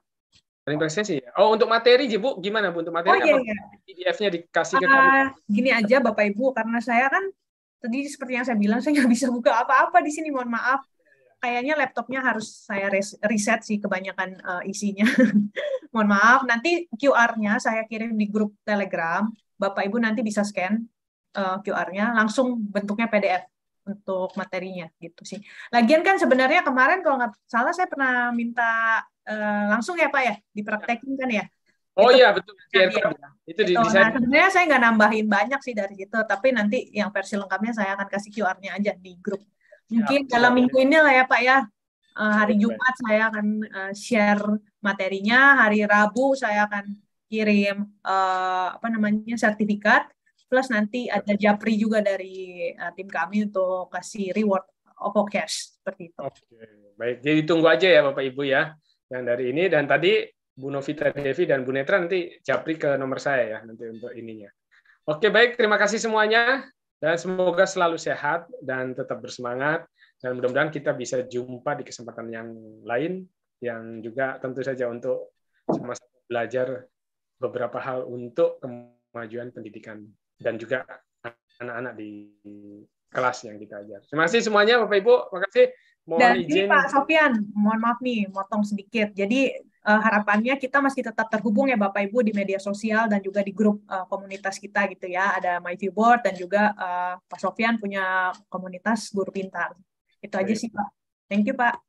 Link presensi ya? Oh, untuk materi, Bu, gimana Bu? Untuk materi iya. PDF-nya dikasih ke kami? Gini aja, Bapak Ibu, karena saya kan tadi seperti yang saya bilang, saya nggak bisa buka apa-apa di sini, mohon maaf. Kayaknya laptopnya harus saya reset sih, kebanyakan isinya. Mohon maaf, nanti QR-nya saya kirim di grup Telegram. Bapak Ibu nanti bisa scan QR-nya, langsung bentuknya PDF untuk materinya gitu sih. Lagian kan sebenarnya kemarin kalau nggak salah saya pernah minta langsung ya Pak ya, dipraktekin kan ya. Oh itu, iya betul. Itu nah, sebenarnya saya nggak nambahin banyak sih dari situ, tapi nanti yang versi lengkapnya saya akan kasih QR-nya aja di grup. Mungkin dalam minggu ini lah ya Pak ya. Hari Jumat saya akan share materinya, hari Rabu saya akan kirim sertifikat, plus nanti ada japri juga dari tim kami untuk kasih reward Oppo Cash seperti itu. Oke, baik. Jadi tunggu aja ya Bapak Ibu ya, yang dari ini. Dan tadi Bu Novita Devi dan Bu Netra nanti japri ke nomor saya ya nanti untuk ininya. Oke, baik. Terima kasih semuanya dan semoga selalu sehat dan tetap bersemangat. Dan mudah-mudahan kita bisa jumpa di kesempatan yang lain, yang juga tentu saja untuk sama-sama belajar beberapa hal untuk kemajuan pendidikan dan juga anak-anak di kelas yang kita ajar. Terima kasih semuanya Bapak Ibu, terima kasih. Mohon dan izin. Ini Pak Sofyan, mohon maaf nih, motong sedikit. Jadi harapannya kita masih tetap terhubung ya Bapak Ibu di media sosial dan juga di grup komunitas kita gitu ya. Ada MyViewBot dan juga Pak Sofyan punya komunitas Guru Pintar. Itu aja sih Pak. Thank you Pak.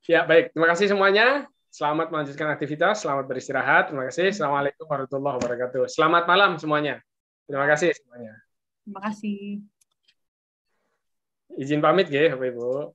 Ya baik, terima kasih semuanya. Selamat melanjutkan aktivitas, selamat beristirahat. Terima kasih. Assalamualaikum warahmatullahi wabarakatuh. Selamat malam semuanya. Terima kasih semuanya. Terima kasih. Izin pamit ya Bapak Ibu.